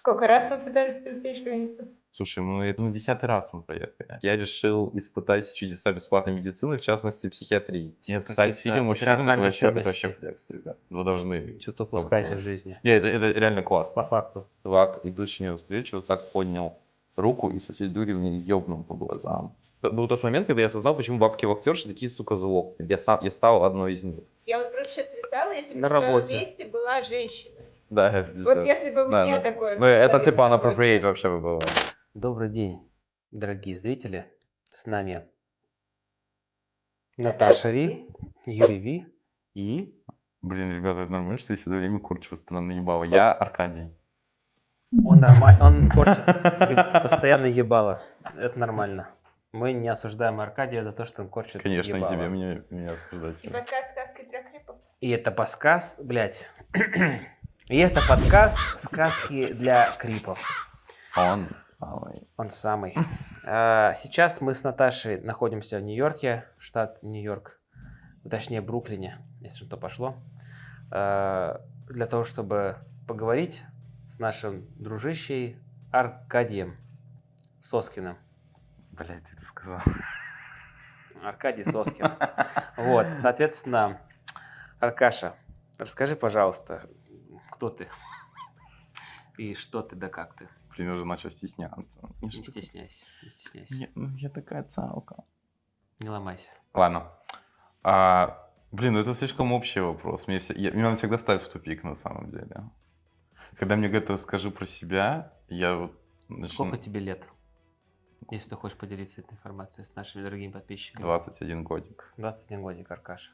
Сколько раз вы пытались пересечь границу? Слушай, это на 10-й раз мы проехали. Я решил испытать чудеса бесплатной медицины, в частности, психиатрии. Нет, кстати, фильм очень это вообще флекс, ребят. Вы должны... Что-то упускаете в жизни. Нет, это реально классно. По факту. Чувак, идущий мне навстречу, вот так поднял руку и со всей дури мне ёбнул по глазам. Это был тот момент, когда я осознал, почему бабки-вахтерши такие, сука, зло. Я стал одной из них. Я вот просто сейчас представила, если бы На в твоем работе. месте была женщина. Да, это Вот пиздец. если бы Да, мне да. такое... Ну, это сказали, типа такое. unappropriate вообще бы было. Добрый день, дорогие зрители. С нами Наташа Ри, Юрий Ви. И? Блин, ребята, это нормально, что я все это время корчу странно ебало. Я Аркадий. Он нормально, он корчит постоянно ебало. Это нормально. Мы не осуждаем Аркадия за то, что он корчит Конечно, и ебало. тебе меня осуждать. И подкаст «Сказки для крипов». И это подкаст, блядь. И это подкаст «Сказки для крипов». Он самый. Он самый. Сейчас мы с Наташей находимся в Нью-Йорке, штат Нью-Йорк, точнее Бруклине, если что пошло, для того, чтобы поговорить с нашим дружищей Аркадием Соскиным. Блядь, ты это сказал. Аркадий Соскин. Вот, соответственно, Аркаша, расскажи, пожалуйста, кто ты и что ты, да как ты. Блин, уже начал стесняться. Не стесняйся, не стесняйся. Я такая цалка. Не ломайся. Ладно. Блин, это слишком общий вопрос. Меня он всегда ставит в тупик, на самом деле. Когда мне говорят, расскажи про себя, я вот... Сколько тебе лет, если ты хочешь поделиться этой информацией с нашими дорогими подписчиками? 21 годик. 21 годик, Аркаша.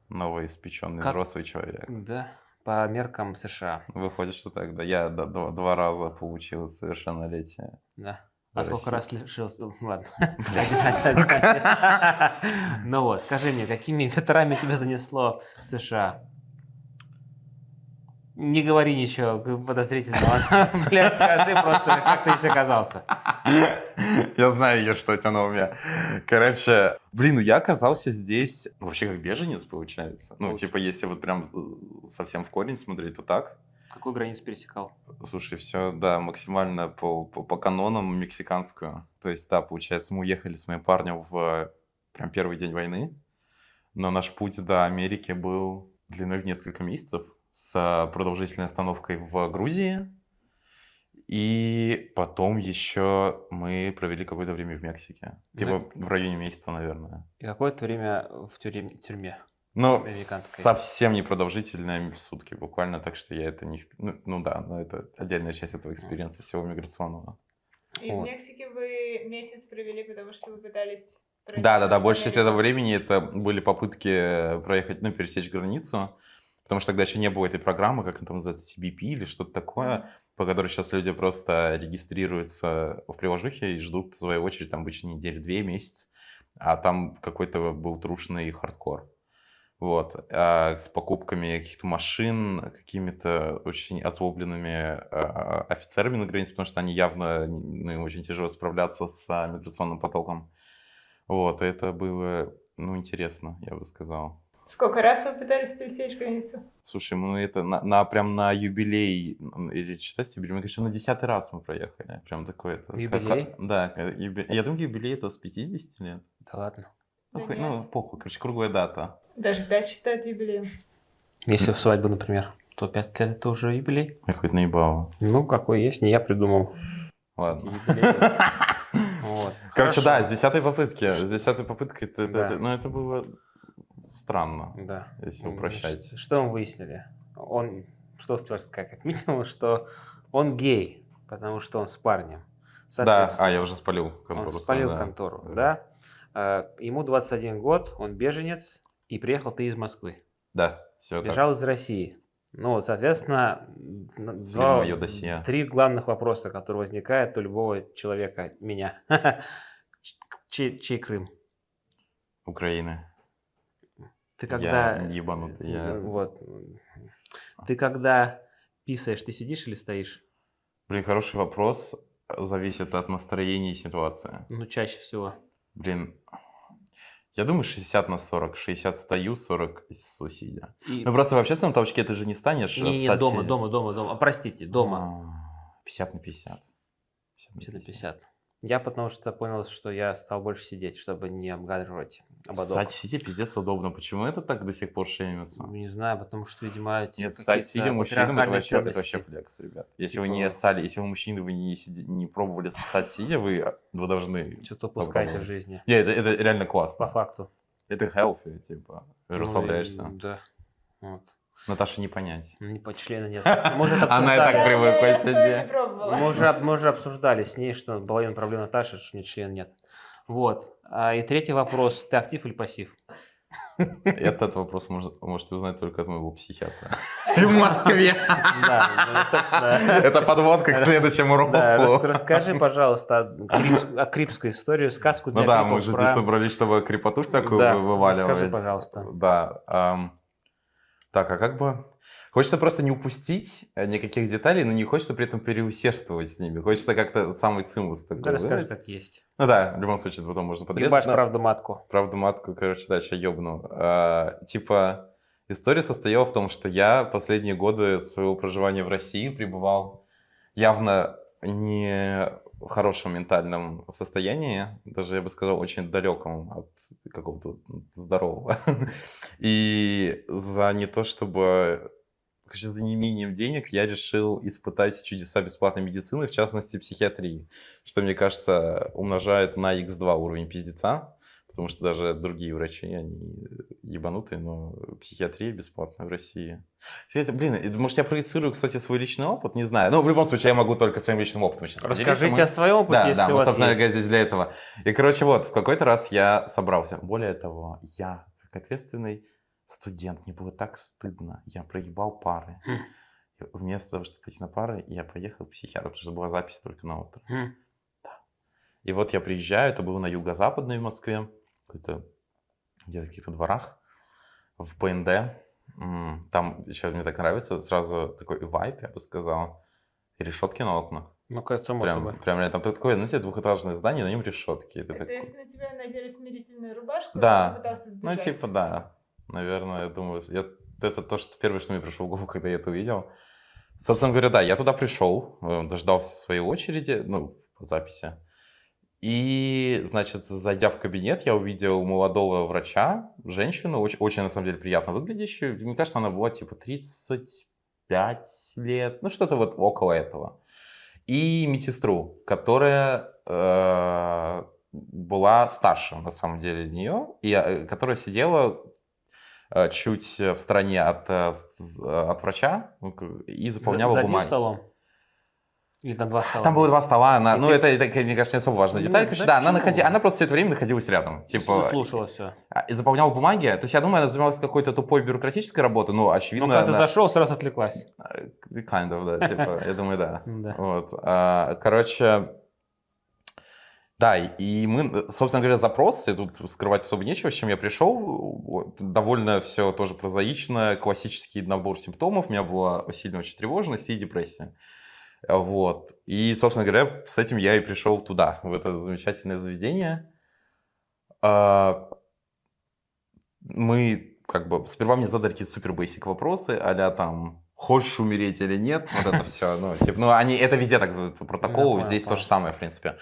Новоиспеченный Как? взрослый человек. Да, по меркам США. Выходит, что так, да. Я два раза получил совершеннолетие. Да. В А сколько раз России. лишился? Ладно. Блядь. Ну вот, скажи мне, какими ветрами тебя занесло в США? Не говори ничего подозрительного. Блядь, скажи просто, как ты здесь оказался. Я знаю, что у тебя на уме. Короче, блин, я оказался здесь вообще как беженец, получается. Ну, типа, если вот прям совсем в корень смотреть, то так. Какую границу пересекал? Слушай, все, да, максимально по канонам мексиканскую. То есть, да, получается, мы уехали с моим парнем в прям первый день войны. Но наш путь до Америки был длиной в несколько месяцев с продолжительной остановкой в Грузии. И потом еще мы провели какое-то время в Мексике. Типа в районе месяца, наверное. И какое-то время в тюрьме. Ну, Американской. совсем непродолжительные сутки буквально, так что я это не... Ну да, но это отдельная часть этого экспириенса всего миграционного. И Вот. в Мексике вы месяц провели, потому что вы пытались... пройти Да, в большая часть этого Америку. времени это были попытки проехать, пересечь границу, потому что тогда еще не было этой программы, как она там называется, CBP или что-то такое, по которой сейчас люди просто регистрируются в приложухе и ждут свою очередь, там обычно недели, 2 месяца, а там какой-то был трушный хардкор. Вот, с покупками каких-то машин, какими-то очень озлобленными офицерами на границе, потому что они явно, им очень тяжело справляться с миграционным потоком. Вот, это было, интересно, я бы сказал. Сколько раз вы пытались пересечь границу? Слушай, это прям на юбилей, или считать юбилей, мне кажется, на 10-й раз мы проехали. Прям такой это. Юбилей? Да, я думаю, юбилей это с 50 лет. Да ладно. Да Похуй, нет. похуй, короче, круглая дата. Даже 5 считать юбилеем. Если в свадьбу, например, то 5 лет это уже юбилей. Это хоть наебало. Ну, какой есть, не я придумал. Ладно. Юбилей. Вот. Короче, Хорошо. да, с 10-й попытки. С 10-й попытки Да. это было странно, Да. если упрощать. Что мы выяснили? Он, что успел сказать, как минимум, что он гей, потому что он с парнем. Да, я уже спалил контору. Он спалил контору, да. Ему 21 год, он беженец, и приехал ты из Москвы. Да, все так. Бежал из России. Ну, вот, соответственно, Моё досье. 3 главных вопроса, которые возникают у любого человека, меня. Чей Крым? Украины. Ты когда... Я ебанутый, Вот. Ты когда писаешь, ты сидишь или стоишь? Блин, хороший вопрос. Зависит от настроения и ситуации. Ну, чаще всего. Блин, Я думаю, 60/40. 60 стою, 40 сидя. И... Ну, просто в общественном толчке ты же не станешь Не, ссать дома, сидя. дома. Простите, дома. 50/50. 50 на 50. Я потому что понял, что я стал больше сидеть, чтобы не обгаживать ободок. Ссать сидя пиздец удобно. Почему это так до сих пор шеймится? Не знаю, потому что, видимо, эти Нет, ссать сидя мужчинам это патриархальные вообще ценности. флекс, ребят. Если Типа- вы не ссали, если вы мужчины, вы не пробовали ссать сидя, вы должны... Что-то упускаете в попробовать. жизни. Не, это реально По классно. факту. Это healthy, типа. Ну и- Расслабляешься. Да. Вот. Наташе не понять. Не по члена нет. Мы уже это Она и так обсуждали. привыкла я к стоя себе. не пробовала. Мы уже обсуждали с ней, что половина проблем Наташи, что у нее члена нет. Вот. И третий вопрос. Ты актив или пассив? Этот вопрос можете узнать только от моего психиатра. В Москве. Да, ну, собственно. Это подводка к следующему Да, уроку. расскажи, пожалуйста, крипскую историю, сказку для Ну да, крипов мы же про- здесь собрались, чтобы крепоту всякую Да, вываливать. расскажи, пожалуйста. Да. Так, а как бы... Хочется просто не упустить никаких деталей, но не хочется при этом переусердствовать с ними. Хочется как-то самый цимус такой Да, расскажи, выдать. как есть. Ну да, в любом случае, потом можно подрезать. Ебашь но- правду матку. Правда, матку, короче, да, сейчас ёбну. Типа, история состояла в том, что я последние годы своего проживания в России пребывал явно не в хорошем ментальном состоянии, даже, я бы сказал, очень далеком от какого-то здорового. И за не то чтобы... Короче, за неимением денег я решил испытать чудеса бесплатной медицины, в частности, психиатрии, что, мне кажется, умножает на x2 уровень пиздеца, потому что даже другие врачи, они ебанутые, но психиатрия бесплатная в России. Блин, может, я проецирую, кстати, свой личный опыт, не знаю. Ну, в любом случае, я могу только своим личным опытом сейчас поделиться. Расскажите о своем опыте, Да, если да, у мы, вас собственно есть. говоря, здесь для этого. И, короче, вот, в какой-то раз я собрался. Более того, я, как ответственный студент, мне было так стыдно. Я проебал пары. И вместо того, чтобы пойти на пары, я поехал к психиатру, потому что была запись только на утро. И вот я приезжаю, это было на юго-западной в Москве, где-то в каких-то дворах, в ПНД. Там еще мне так нравится, сразу такой вайб, я бы сказал, и решетки на окнах. Ну, как само собой. Прям там такое, знаете, двухэтажное здание, на нем решетки. Это если на тебя надели смирительную рубашку, Да. ты пытался Ну, сбежать. типа, да. Наверное, я думаю, это то, что первое, что мне пришло в голову, когда я это увидел. Собственно говоря, да, я туда пришел, дождался своей очереди, ну, по записи. И, значит, зайдя в кабинет, я увидел молодого врача, женщину, очень, на самом деле, приятно выглядящую. Мне кажется, она была типа 35 лет, ну, что-то вот около этого. И медсестру, которая была старше, на самом деле, нее, и которая сидела чуть в стороне от врача и заполняла За одним бумаги. столом? Или на два стола? Там было два стола, она, И ну ты- это, мне кажется, не особо важная деталь. Ну, Короче, да да, почему? она просто все это время находилась рядом. Типа, Слушала все. и заполняла бумаги. То есть я думаю, она занималась какой-то тупой бюрократической работой, но очевидно... Ну, когда ты она- зашел, сразу отвлеклась. Kind of, да, типа, я думаю, да. Да. Вот. Короче, да, и мы, собственно говоря, запрос, и тут скрывать особо нечего, с чем я пришел, вот, довольно все тоже прозаично, классический набор симптомов, у меня была сильная очень тревожность и депрессия. Вот. И, собственно говоря, с этим я и пришел туда, в это замечательное заведение. Мы как бы сперва мне задали какие-то супер basic вопросы, а-ля там хочешь умереть или нет, вот это все. Ну, типа, ну, они это везде так задают по протоколу, понял, здесь понял. то же самое, в принципе.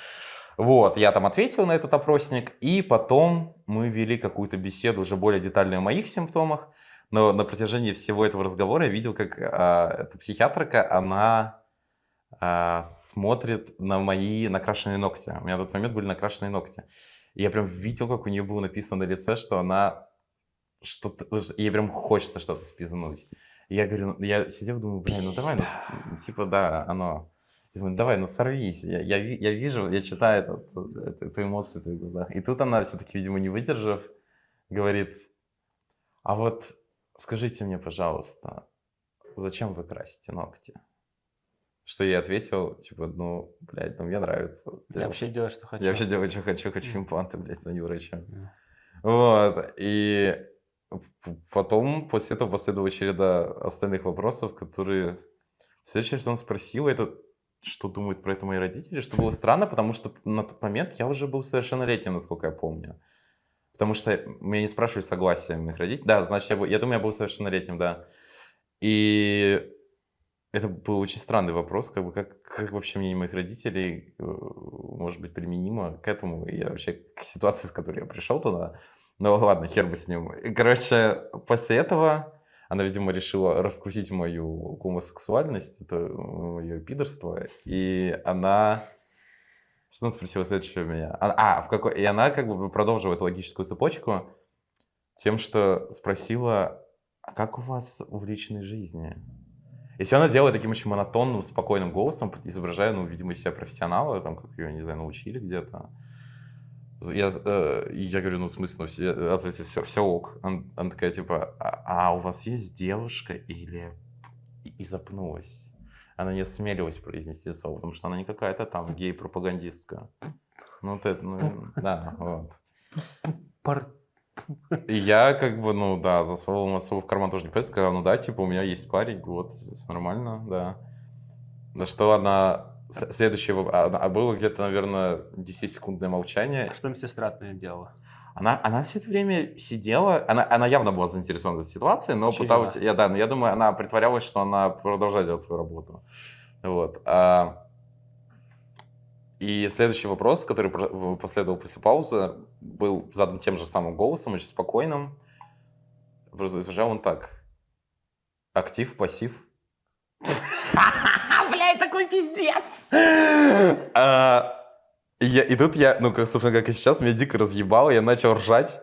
Вот, я там ответил на этот опросник, и потом мы вели какую-то беседу уже более детальную о моих симптомах, но на протяжении всего этого разговора я видел, как эта психиатрка, она смотрит на мои накрашенные ногти. У меня в тот момент были накрашенные ногти. И я прям видел, как у нее было написано на лице, что она что-то... Ей прям хочется что-то спизнуть. И я говорю, я сидел, думаю, блин, ну давай, ну, типа, да, оно... Я думаю, давай, ну сорвись. Я вижу, я читаю эту эмоцию в твоих глазах. И тут она все-таки, видимо, не выдержав, говорит, а вот скажите мне, пожалуйста, зачем вы красите ногти? Что я ответил, типа, ну, блядь, ну мне нравится. Я вообще делаю, что хочу. Я вообще делаю, что хочу импланты, блядь, звоню врачу. Да. Вот, и потом, после этого последовала череда остальных вопросов, которые... Следующее, что он спросил, это что думают про это мои родители, что было странно, потому что на тот момент я уже был совершеннолетним, насколько я помню. Потому что меня не спрашивали согласия моих родителей. Да, значит, я думаю, я был совершеннолетним, да. И это был очень странный вопрос, как бы как вообще мнение моих родителей может быть применимо к этому и вообще к ситуации, с которой я пришел туда. Ну ладно, хер бы с ним. И, короче, после этого она, видимо, решила раскусить мою гомосексуальность, это мое пидорство, и она... Что она спросила следующее у меня? И она как бы продолжила эту логическую цепочку тем, что спросила, а как у вас в личной жизни? И все она делала таким очень монотонным, спокойным голосом, изображая, ну, видимо, из себя профессионала, там, как ее, не знаю, научили где-то. Я говорю, ну, в смысле, ну, все ок. Она такая, типа, а у вас есть девушка или... И запнулась. Она не осмелилась произнести слово, потому что она не какая-то там гей-пропагандистка. Ну, вот это, ну, да, вот. И я как бы, ну, да, засовывал носову в карман тоже не полез, сказал, ну, да, типа, у меня есть парень, вот, все нормально, да. На что она... Следующее... Было где-то, наверное, 10-секундное молчание. А что медсестра от меня делала? Она все это время сидела, она явно была заинтересована в этой ситуации, но Чилила. пыталась... но я думаю, она притворялась, что она продолжает делать свою работу. Вот. И следующий вопрос, который последовал после паузы, был задан тем же самым голосом, очень спокойным. Просто звучал он так. Актив, пассив. Блядь, такой пиздец! И тут я, ну, как, собственно, как и сейчас, меня дико разъебало, я начал ржать.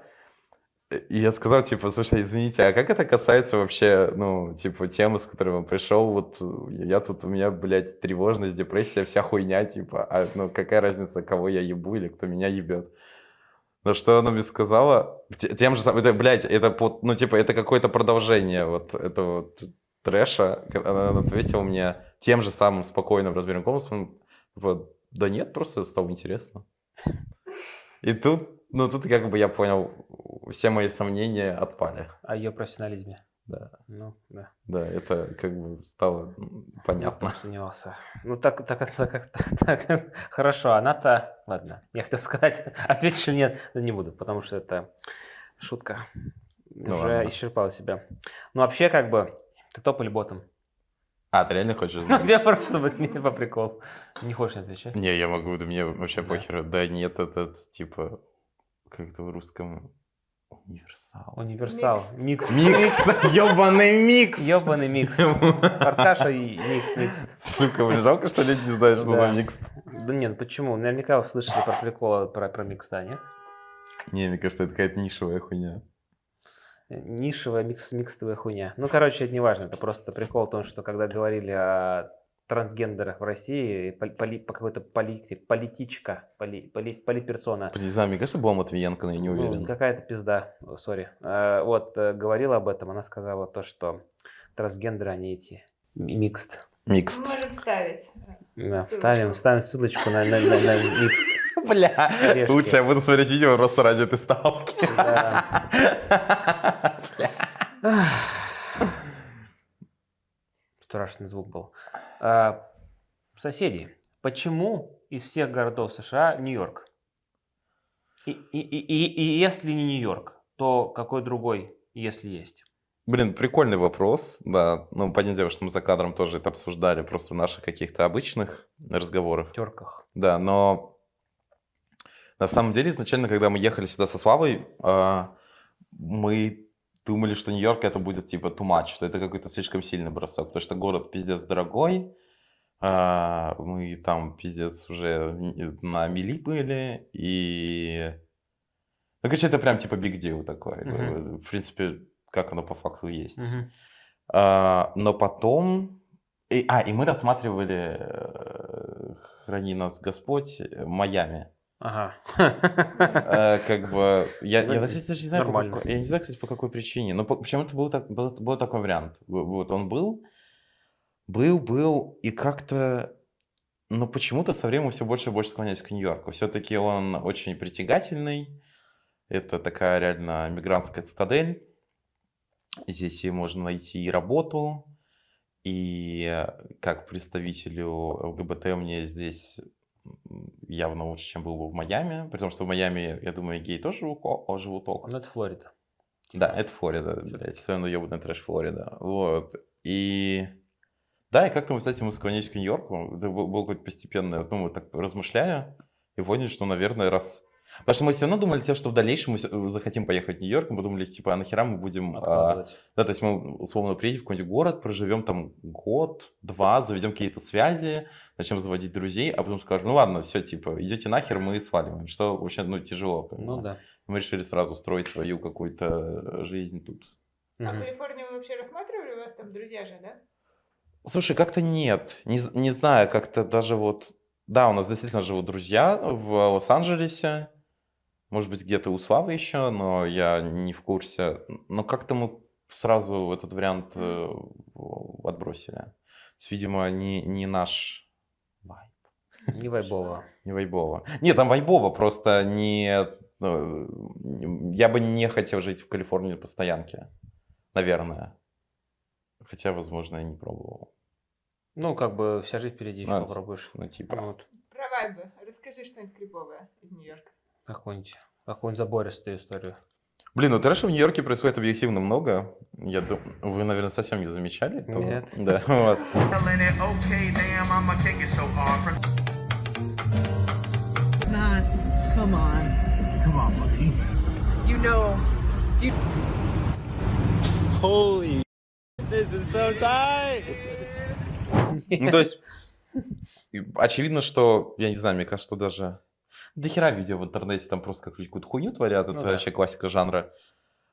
И я сказал, типа, слушай, извините, а как это касается вообще, ну, типа, темы, с которой он пришел, вот, я тут, у меня, блядь, тревожность, депрессия, вся хуйня, типа, ну, какая разница, кого я ебу или кто меня ебет? На что она мне сказала, тем же самым, это, блядь, это, ну, типа, это какое-то продолжение вот этого вот трэша. Она ответила мне тем же самым спокойным, размеренным голосом, типа, да нет, просто стало интересно. И тут, ну, тут как бы я понял, все мои сомнения отпали. О ее профессионализме. Да. Ну, да. Да, это как бы стало Я понятно. там сомневался. Ну, так, хорошо, она-то... Ладно, я хотел сказать, ответишь или нет, но не буду, потому что это шутка. Ну, Уже ладно. исчерпала себя. Ну, вообще, как бы, ты топ или ботом? А, ты реально хочешь Ну, знать? где просто не по приколу. Не хочешь отвечать? Не, я могу, да мне вообще Да. похер. Да нет, этот, типа, как это в русском... Универсал. Универсал. Микс. Микс! Ёбаный микс! Ёбаный микс. Аркаша и микс. Сука, блин, жалко, что люди не знают, что Да. за микс. Да нет, почему? Наверняка вы слышали про прикол про микс, да, нет? Не, мне кажется, это какая-то нишевая хуйня. Нишевая микстовая хуйня. Ну, короче, это не важно. Это просто прикол в том, что когда говорили о трансгендерах в России, по какой-то политичка, политперсона, Не знаю, мне кажется, была Матвиенко, но я не ну, уверен. какая-то пизда, сори, вот, говорила об этом, она сказала то, что трансгендеры, они эти, микст. Микс. Мы можем вставить. Да, Ссылочку. вставим ссылочку на микст. Бля, Орешки. лучше я буду смотреть видео просто ради этой ставки. Да. Бля. Страшный звук был. Соседи. Почему из всех городов США Нью-Йорк? И если не Нью-Йорк, то какой другой, если есть? Блин, прикольный вопрос, да. Ну, понятное дело, что мы за кадром тоже это обсуждали, просто в наших каких-то обычных разговорах. Терках. Да, но на самом деле изначально, когда мы ехали сюда со Славой, мы думали, что Нью-Йорк это будет типа too much, что это какой-то слишком сильный бросок, потому что город пиздец дорогой, мы там пиздец уже на мели были, и... Ну, короче, это прям типа big deal такой. Мгм. В принципе, как оно по факту есть. Мгм. Но потом... И мы рассматривали, храни нас Господь, Майами. Ага. Как бы... Я, Ну, кстати, даже не знаю, нормально. я не знаю, кстати, по какой причине. Но почему-то был такой вариант. Вот он был, и как-то... Но почему-то со временем все больше и больше склоняюсь к Нью-Йорку. Все-таки он очень притягательный. Это такая реально мигрантская цитадель. Здесь и можно найти и работу, и как представителю ЛГБТ мне здесь явно лучше, чем был бы в Майами. При том, что в Майами, я думаю, геи тоже живут около. Ну, это Флорида. Да, это Флорида, Всё-таки. блядь, все равно ёбаный трэш Флорида. Вот. И да, и как-то мы, кстати, мы склонились к Нью-Йорку. Это было какое-то постепенное, ну, мы так размышляли и поняли, что, наверное, раз... Потому что мы все равно думали, что в дальнейшем мы захотим поехать в Нью-Йорк, и мы думали, типа, а нахера мы будем... Откладывать. Да, то есть мы, условно, приедем в какой-нибудь город, проживем там год-два, заведем какие-то связи, начнем заводить друзей, а потом скажем, ну ладно, все, типа, идете нахер, мы сваливаем. Что вообще, ну, тяжело. как Ну бы. да. Мы решили сразу строить свою какую-то жизнь тут. А Мгм. Калифорнию вы вообще рассматривали? У вас там друзья же, да? Слушай, как-то нет. Не знаю, как-то даже вот... Да, у нас действительно живут друзья в Лос-Анджелесе. Может быть, где-то у Славы еще, но я не в курсе. Но как-то мы сразу этот вариант отбросили. То есть, видимо, не наш вайб. Не вайбово. Не вайбово. Нет, там вайбово, просто не... Я бы не хотел жить в Калифорнии по стоянке. Наверное. Хотя, возможно, я не пробовал. Ну, как бы вся жизнь впереди, еще Ну, попробуешь. Ну, типа... Вот. Про вайбы. Расскажи что-нибудь криповое из Нью-Йорка. Какую-нибудь забористую историю. Блин, ну трэша в Нью-Йорке происходит объективно много. Я думаю, вы, наверное, совсем не замечали этого? Нет. Да, вот. Feeling it, okay, damn, I'ma kick it so hard. It's not. Come on. Come on, buddy. You know. Holy, this is so tight. Ну, то есть, очевидно, что, я не знаю, мне кажется, что даже до хера видео в интернете там просто какую-то хуйню творят, Ну это да. вообще классика жанра.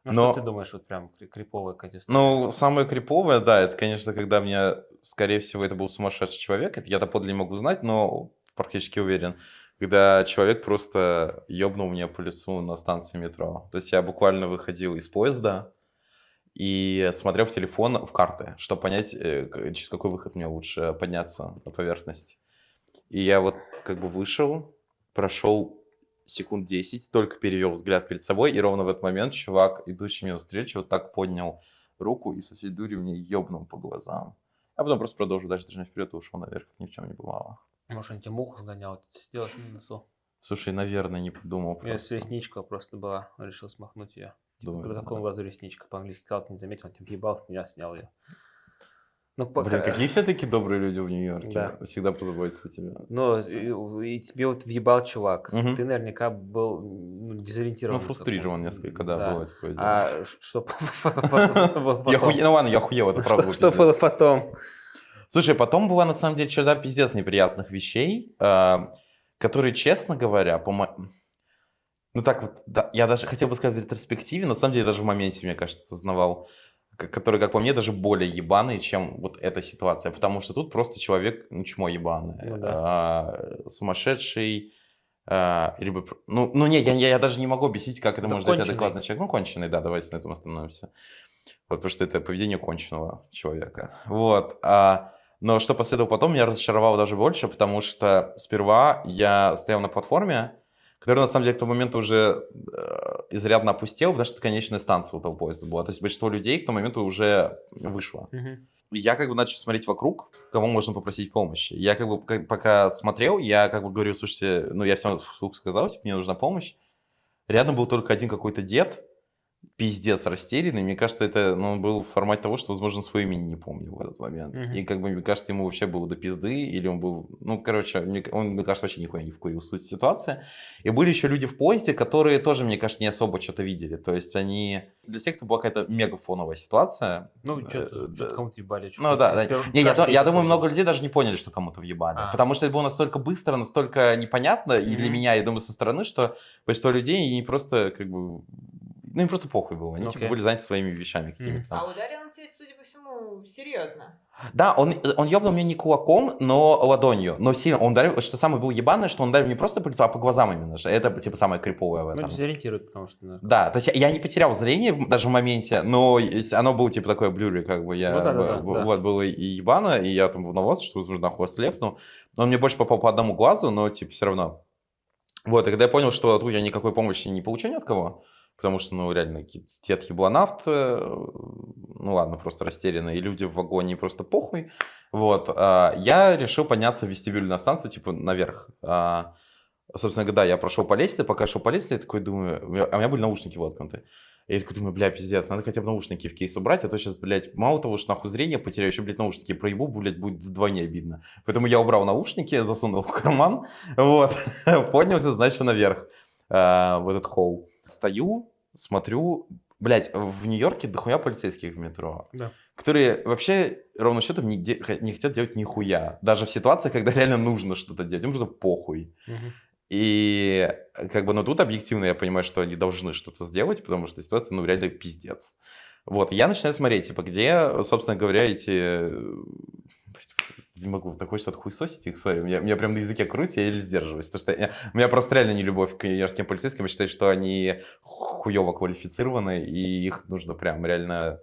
Ну, Но- что ты думаешь, вот прям криповая какая-то история? Ну, самое криповое, да, это, конечно, когда мне, скорее всего, это был сумасшедший человек, это я доподлинно не могу знать, но практически уверен, когда человек просто ёбнул меня по лицу на станции метро. То есть я буквально выходил из поезда и смотрел в телефон в карты, чтобы понять, через какой выход мне лучше подняться на поверхность. И я вот как бы вышел, прошел секунд 10, только перевел взгляд перед собой, и ровно в этот момент чувак, идущий мне навстречу, вот так поднял руку и со всей дури мне ёбнул по глазам. А потом просто продолжил дальше движение вперед и ушел наверх, как ни в чем не бывало. Может, он тебе муху сгонял, ты сидел с ним на носу. Слушай, наверное, не подумал У меня просто. ресничка просто была, решил смахнуть ее. Думаю, При да. каком глазу ресничка? По-английски сказал, ты не заметил, он тебе въебал, я снял ее. Ну, Блин, какие все-таки добрые люди в Нью-Йорке. Да. Всегда позаботятся о тебе. Но и тебе вот въебал чувак. Мгм. Ты наверняка был дезориентирован. Ну, фрустрирован несколько, да, бывает такое дело. А что Ну ладно, я охуел, это правда. был Что пиздец. было потом? Слушай, потом была на самом деле череда пиздец неприятных вещей, которые, честно говоря, ну так вот, да, я даже хотел бы сказать в ретроспективе, на самом деле даже в моменте, мне кажется, осознавал, которые, как по мне, даже более ебаные, чем вот эта ситуация, потому что тут просто человек, ну, чмо ебаное, Ну да. сумасшедший, либо... Ну нет, я даже не могу объяснить, как это Да может быть конченый. адекватный человек. Ну, конченый, да, давайте на этом остановимся. Вот, потому что это поведение конченого человека. Вот. Но что последовало потом, меня разочаровало даже больше, потому что сперва я стоял на платформе, которая на самом деле к тому моменту уже изрядно опустела, потому что это конечная станция у того поезда была. То есть большинство людей к тому моменту уже вышло. Мгм. И я как бы начал смотреть вокруг, кого можно попросить помощи. Я как бы пока смотрел, я как бы говорю, слушайте, ну я все вслух сказал, типа, мне нужна помощь. Рядом был только один какой-то дед, пиздец растерянный. Мне кажется, это он был в формате того, что, возможно, свое имя не помнил в этот момент. Мгм. И как бы, мне кажется, ему вообще было до пизды, или он был... Ну, короче, он, мне кажется, вообще нихуя не вкурил суть ситуации. И были еще люди в поезде, которые тоже, мне кажется, не особо что-то видели. То есть они... Для всех это была какая-то мегафоновая ситуация. Ну, что-то да. кому-то ебали. Ну да. Не, я думаю, много людей даже не поняли, что кому-то въебали. А. Потому что это было настолько быстро, настолько непонятно, и для Мгм. меня, я думаю, со стороны, что большинство людей не просто как бы... Ну, им просто похуй было. Они типа Окей. были заняты своими вещами какими-то там. А ударил он тебя, судя по всему, серьезно. Да, он ёбнул меня не кулаком, но ладонью. Но сильно. Он ударил, что самое было ебаное, что он ударил не просто по лицу, а по глазам именно же. Это типа самое криповое в Ну, этом. дезориентирует, потому что... наверное. Да, то есть я не потерял зрение даже в моменте, но оно было типа такое блюри, как бы я Ну да. вот было и ебано, и я там волновался, что, возможно, нахуй ослепну. Он мне больше попал по одному глазу, но типа все равно. Вот, и когда я понял, что тут я никакой помощи не получу ни от кого, потому что, ну, реально, дед ебланавт, ну ладно, просто растерянные, и люди в вагоне просто похуй. Вот, я решил подняться в вестибюль на станцию, типа, наверх. Собственно говоря, да, я прошел по лестнице, пока шел по лестнице, я такой думаю, у меня были наушники воткнуты. Я такой думаю, бля, пиздец, надо хотя бы наушники в кейс убрать, а то сейчас, блядь, мало того, что нахуй зрение потеряю, еще, блядь, наушники проебу, блядь, будет вдвойне обидно. Поэтому я убрал наушники, засунул в карман, вот, поднялся, значит, наверх, в этот холл. Стою, смотрю, блядь, в Нью-Йорке дохуя полицейских в метро, Да. которые вообще ровно счетом не хотят делать нихуя. Даже в ситуации, когда реально нужно что-то делать, им просто похуй. Мгм. И как бы, ну тут объективно я понимаю, что они должны что-то сделать, потому что ситуация, ну, реально пиздец. Вот, и я начинаю смотреть, типа, где, собственно говоря, эти... Не могу, такой что-то хуесосить их, сори, у меня прям на языке крутится, я еле сдерживаюсь, потому что у меня просто реально не любовь к нью-йоркским полицейским, я считаю, что они хуево квалифицированы, и их нужно прям реально...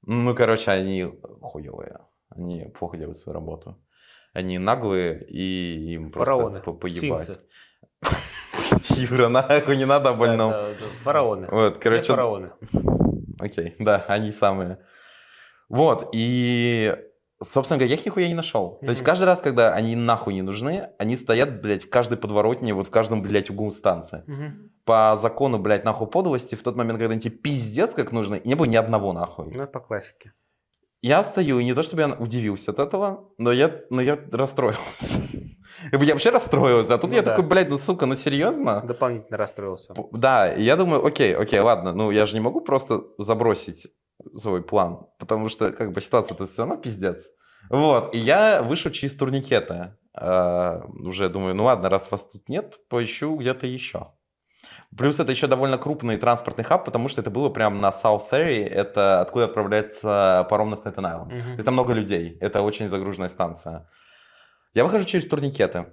Ну, короче, они хуевые, они плохо делают свою работу. Они наглые, и им просто Фараоны, поебать. сфинксы. Юра, нахуй, не надо о больном. Да, фараоны. Вот, Где короче, фараоны? окей, да, они самые. Вот, и, собственно говоря, я их нихуя не нашел. То есть Мгм. каждый раз, когда они нахуй не нужны, они стоят, блядь, в каждой подворотне, вот в каждом, блядь, углу станции. Мгм. По закону, блядь, нахуй подлости, в тот момент, когда они тебе пиздец как нужны, не было ни одного нахуй. Ну, по классике. Я стою, и не то чтобы я удивился от этого, но я расстроился. Я вообще расстроился, а тут Ну я да. такой, блядь, ну сука, ну серьезно? Дополнительно расстроился. Да, и я думаю, окей, ладно, ну я же не могу просто забросить свой план, потому что как бы ситуация-то все равно пиздец. Вот, и я вышел через турникеты. Уже думаю, ну ладно, раз вас тут нет, поищу где-то еще. Плюс это еще довольно крупный транспортный хаб, потому что это было прямо на South Ferry, это откуда отправляется паром на Стейтен-Айленд. Мгм. То есть там много людей, это очень загруженная станция. Я выхожу через турникеты,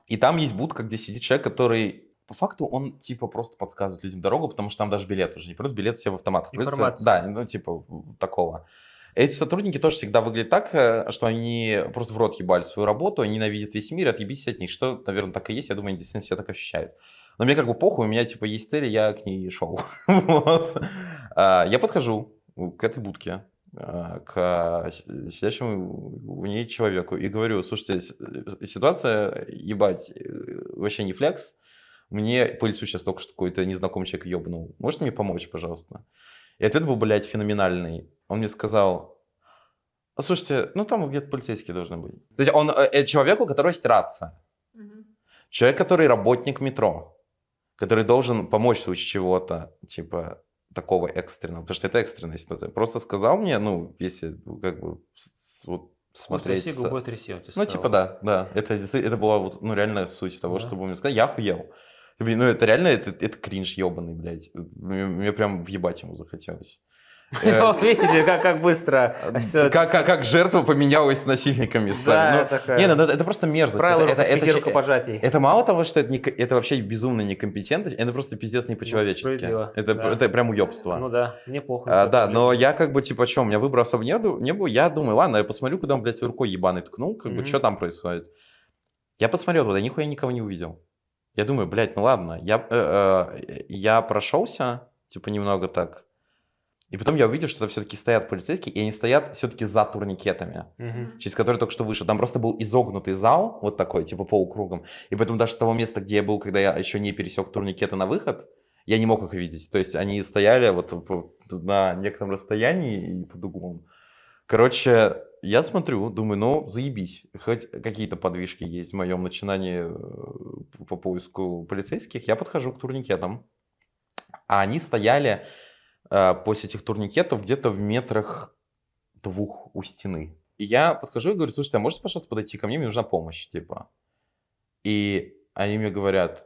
и там есть будка, где сидит человек, который, по факту, он типа просто подсказывает людям дорогу, потому что там даже билет уже не продают, билет все в автоматах. продаются. Информация. Да, ну типа такого. Эти сотрудники тоже всегда выглядят так, что они просто в рот ебали свою работу, они ненавидят весь мир, отъебись от них, что, наверное, так и есть, я думаю, они действительно себя так ощущают. Но мне как бы похуй, у меня типа есть цель, я к ней шел. Вот. Я подхожу к этой будке, к сидящему в ней человеку и говорю, слушайте, ситуация, ебать, вообще не флекс, мне по лицу сейчас только что какой-то незнакомый человек ебнул, можете мне помочь, пожалуйста? И ответ был, блядь, феноменальный. Он мне сказал, слушайте, ну там где-то полицейские должны быть. То есть он человек, у которого есть рация. Мгм. Человек, который работник метро, который должен помочь в случае чего-то, типа, такого экстренного, потому что это экстренная ситуация. Просто сказал мне, ну, если как бы вот смотреть... Соси, губой тряси, он тебе Ну, сказал. типа, да. Это была вот, ну, реально суть того, Да. что он мне сказал. Я охуел. Блин, ну, это реально, это кринж ебаный, блядь. Мне прям въебать ему захотелось. Ну, видите, как быстро. всё это- Как жертва поменялась с насильниками. Да, стали. Ну, такая. не, ну, это просто мерзость. Правила Это пяти рукопожатий. это мало того, что это вообще безумная некомпетентность, это просто пиздец не по-человечески. справедливо, Это, да. это прям уебство. Ну да, мне похуй. Да, но я как бы, типа, что, у меня выбора особо не было, я думаю, ладно, я посмотрю, куда он, блядь, своей рукой ебаный ткнул, как бы, Мгм. что там происходит. Я посмотрел туда, нихуя никого не увидел. Я думаю, блядь, ну ладно, я прошелся, типа, немного так, и потом я увидел, что там все-таки стоят полицейские, и они стоят все-таки за турникетами, Мгм. через который только что вышел. Там просто был изогнутый зал, вот такой, типа полукругом. И поэтому даже с того места, где я был, когда я еще не пересек турникеты на выход, я не мог их видеть. То есть они стояли вот на некотором расстоянии и под углом. Короче, я смотрю, думаю, ну, заебись. Хоть какие-то подвижки есть в моем начинании по поиску полицейских. Я подхожу к турникетам. А они стояли после этих турникетов где-то в метрах 2 у стены. И я подхожу и говорю, слушайте, а можете, пожалуйста, подойти ко мне, мне нужна помощь, типа. И они мне говорят,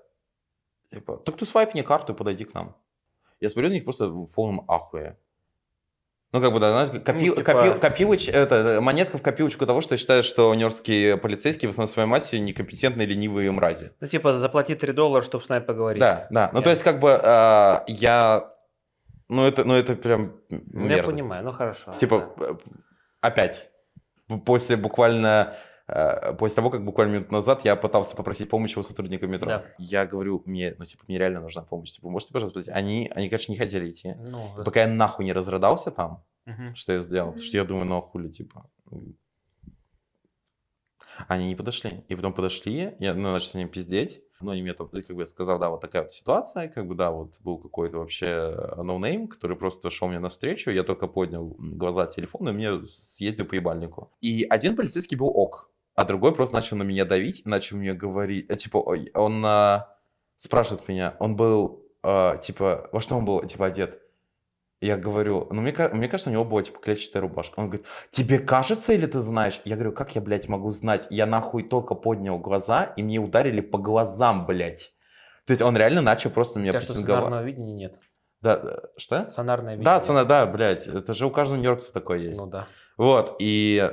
типа, так ты свайпни карту и подойди к нам. Я смотрю на них просто в полном ахуе. Ну, как бы, да, знаешь, типа- монетка в копилочку того, что я считаю, что нью-йоркские полицейские в основной своей массе некомпетентные, ленивые мрази. Ну, типа, заплати $3, чтобы с нами поговорить. Да. Ну, Понятно. то есть, как бы, я... Ну, это прям Ну, я мерзость. понимаю, ну хорошо. Типа, опять, после того, как буквально минуту назад я пытался попросить помощи у сотрудника метро. Да. Я говорю, мне реально нужна помощь. Типа, можете, пожалуйста, подойти? Они, конечно, не хотели идти. Ну, Пока я нахуй не разрыдался там, Мгм. что я сделал, потому что я думаю, ну а хули, типа. Они не подошли. И потом подошли, я начал с ними пиздеть. Ну, они мне там, как бы я сказал, да, вот такая вот ситуация, как бы, да, вот был какой-то вообще ноунейм, который просто шел мне навстречу, я только поднял глаза от телефона, и мне съездил по ебальнику. И один полицейский был ок, а другой просто начал на меня давить, начал мне говорить, типа, он спрашивает меня, он был, типа, во что он был, типа, одет? Я говорю, ну, мне кажется, у него была, типа, клетчатая рубашка. Он говорит, тебе кажется или ты знаешь? Я говорю, как я, блядь, могу знать? Я нахуй только поднял глаза, и мне ударили по глазам, блядь. То есть он реально начал просто меня У тебя что, прессинговать. сонарного видения нет? Да, что? Сонарное Да, видение. да, блядь, это же у каждого нью-йоркца такое есть. Ну да. Вот, и,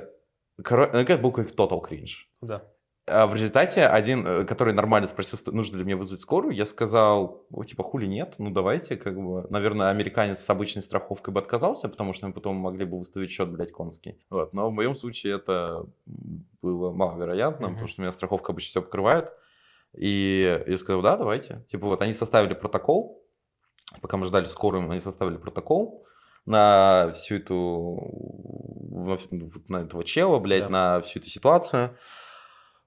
ну, как был какой-то total cringe. Да. А в результате один, который нормально спросил, нужно ли мне вызвать скорую, я сказал, типа, хули нет, ну давайте, как бы, наверное, американец с обычной страховкой бы отказался, потому что мы потом могли бы выставить счет, блядь, конский. Вот, но в моем случае это было маловероятно, потому что у меня страховка обычно все покрывает. И я сказал, да, давайте. Типа, вот они составили протокол, пока мы ждали скорую, они составили протокол на всю эту, на этого чела, блядь, Да. на всю эту ситуацию.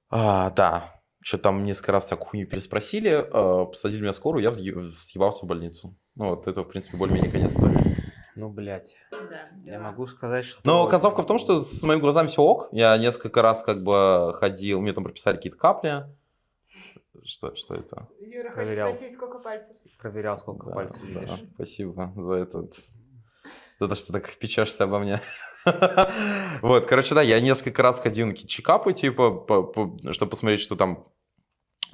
Да, что там несколько раз всякую хуйню переспросили, посадили меня в скорую, я съебался в больницу. Ну вот, это, в принципе, более-менее конец истории. Ну, блядь. Да, Я да. могу сказать, что... Но концовка в том, что с моими глазами все ок. Я несколько раз как бы ходил, мне там прописали какие-то капли. Что это? Юра хочет Проверял. спросить, сколько пальцев. Проверял, сколько Да, пальцев да, видишь. спасибо за то, что так печешься обо мне. Вот, короче, да, я несколько раз ходил на какие-то чекапы, типа, чтобы посмотреть, что там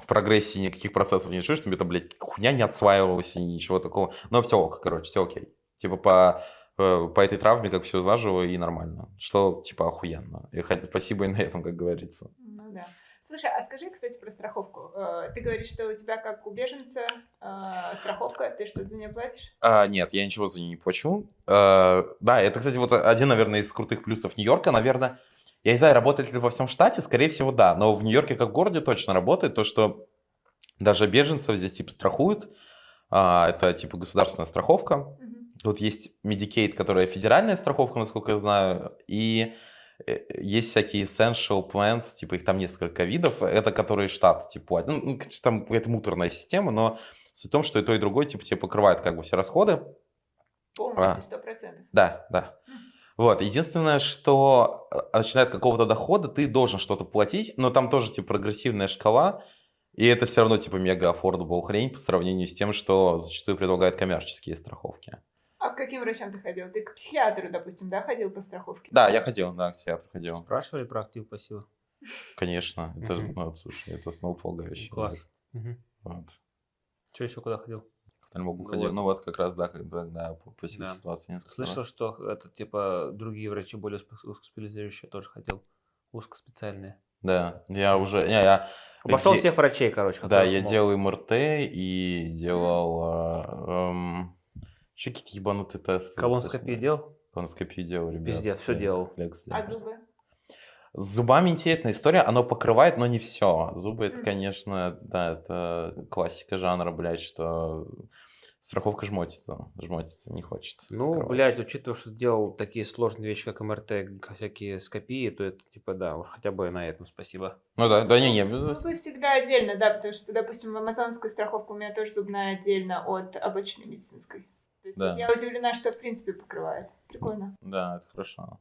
в прогрессии никаких процессов не чувствуешь, что мне там, блядь, хуйня не отсваивалась и ничего такого. Но все ок, короче, все окей. Типа, по этой травме как все заживо и нормально. Что, типа, охуенно. И спасибо и на этом, как говорится. Ну да. Слушай, а скажи, кстати, про страховку. Ты говоришь, что у тебя, как у беженца, страховка, ты что, за нее платишь? Нет, я ничего за нее не плачу. Да, это, кстати, вот один, наверное, из крутых плюсов Нью-Йорка. Наверное, я не знаю, работает ли во всем штате, скорее всего, да. Но в Нью-Йорке, как в городе, точно работает то, что даже беженцев здесь, типа, страхуют. Это, типа, государственная страховка. Мгм. Тут есть Medicaid, которая федеральная страховка, насколько я знаю, и есть всякие essential plans, типа их там несколько видов, это которые штат, типа, ну, там это муторная система, но суть в том, что и то, и другое, типа, тебе покрывает как бы все расходы. Полностью, 100%. Да. Вот, единственное, что начиная от какого-то дохода, ты должен что-то платить, но там тоже, типа, прогрессивная шкала, и это все равно, типа, мега affordable хрень по сравнению с тем, что зачастую предлагают коммерческие страховки. А к каким врачам ты ходил? Ты к психиатру, допустим, да, ходил по страховке? Да, я ходил, да, к психиатру ходил. Спрашивали про актив пассива? Конечно, это же, Мгм. ну, слушай, это основополагающий. Класс. Мгм. Вот. Что еще куда ходил? К Могу Ну ходил. вот. Ну вот как раз, да, когда по всей Да. ситуации несколько Слышал, раз. что это типа другие врачи более узкоспециализирующие тоже ходил. Узкоспециальные. Да, я уже, я Обошел де- всех врачей, короче. да, которых я мог. делал МРТ и делал еще какие-то ебанутые тесты. Колоноскопию делал? Колоноскопию делал, ребят. Пиздец, всё делал. Флекс А делал. зубы? С зубами интересная история, оно покрывает, но не все. Зубы это, Мгм. конечно, да, это классика жанра, блядь, что страховка жмотится, не хочет. Ну, покрывать. блядь, учитывая, что делал такие сложные вещи, как МРТ, всякие скопии, то это типа да, уж хотя бы на этом спасибо. Ну да, не, Зубы всегда отдельно, да, потому что, допустим, в амазонской страховке у меня тоже зубная отдельно от обычной медицинской. То есть Да. вот я удивлена, что в принципе покрывает. Прикольно. да, это хорошо.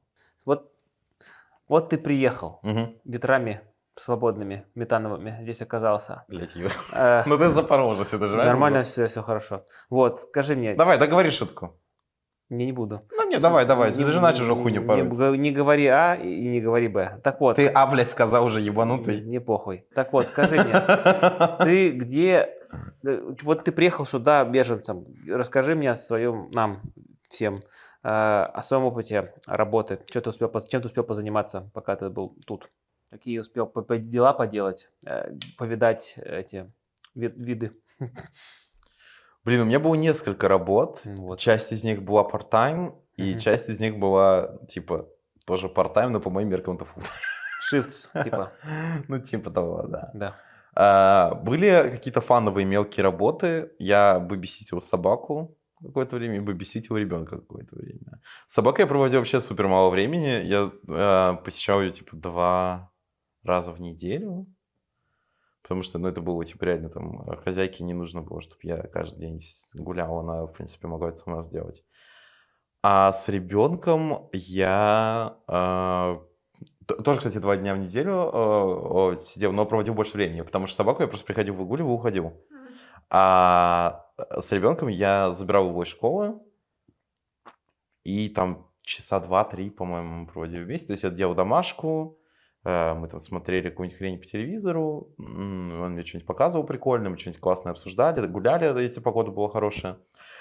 Вот ты приехал Угу. ветрами свободными, метановыми, здесь оказался. Блять, Юра. Э, Ну ты Запорожец, это же Нормально все хорошо. Вот, скажи мне, Давай, договори шутку. не буду. Ну не, давай, ты же начал уже хуйню пороть. Не говори А и не говори Б. Так вот. Ты блядь, сказал уже ебанутый. Не похуй. Так вот, скажи мне, ты где... Вот ты приехал сюда беженцем. Расскажи мне о своем, нам всем, о своем опыте работы. Чем ты успел позаниматься, пока ты был тут? Какие успел дела поделать, повидать эти виды? Блин, у меня было несколько работ. Вот. Часть из них была part-time, и Мгм. часть из них была, типа, тоже part-time, но по моим меркам это full. Shift, типа, Ну, типа того, да. да. Были какие-то фановые мелкие работы. Я бэбиситил собаку какое-то время и бэбиситил ребенка какое-то время. С собакой я проводил вообще супер мало времени. Я посещал ее, типа, 2 раза в неделю. Потому что, ну, это было, типа, реально, там, хозяйке не нужно было, чтобы я каждый день гулял, она, в принципе, могла это сама сделать. А с ребенком я тоже, кстати, 2 дня в неделю сидел, но проводил больше времени, потому что собаку я просто приходил, выгуливал, уходил. Мгм. А с ребенком я забирал его из школы, и там часа 2-3, по-моему, мы проводили вместе. То есть я делал домашку, мы там смотрели какую-нибудь хрень по телевизору, он мне что-нибудь показывал прикольное, мы что-нибудь классное обсуждали, гуляли, если погода была хорошая.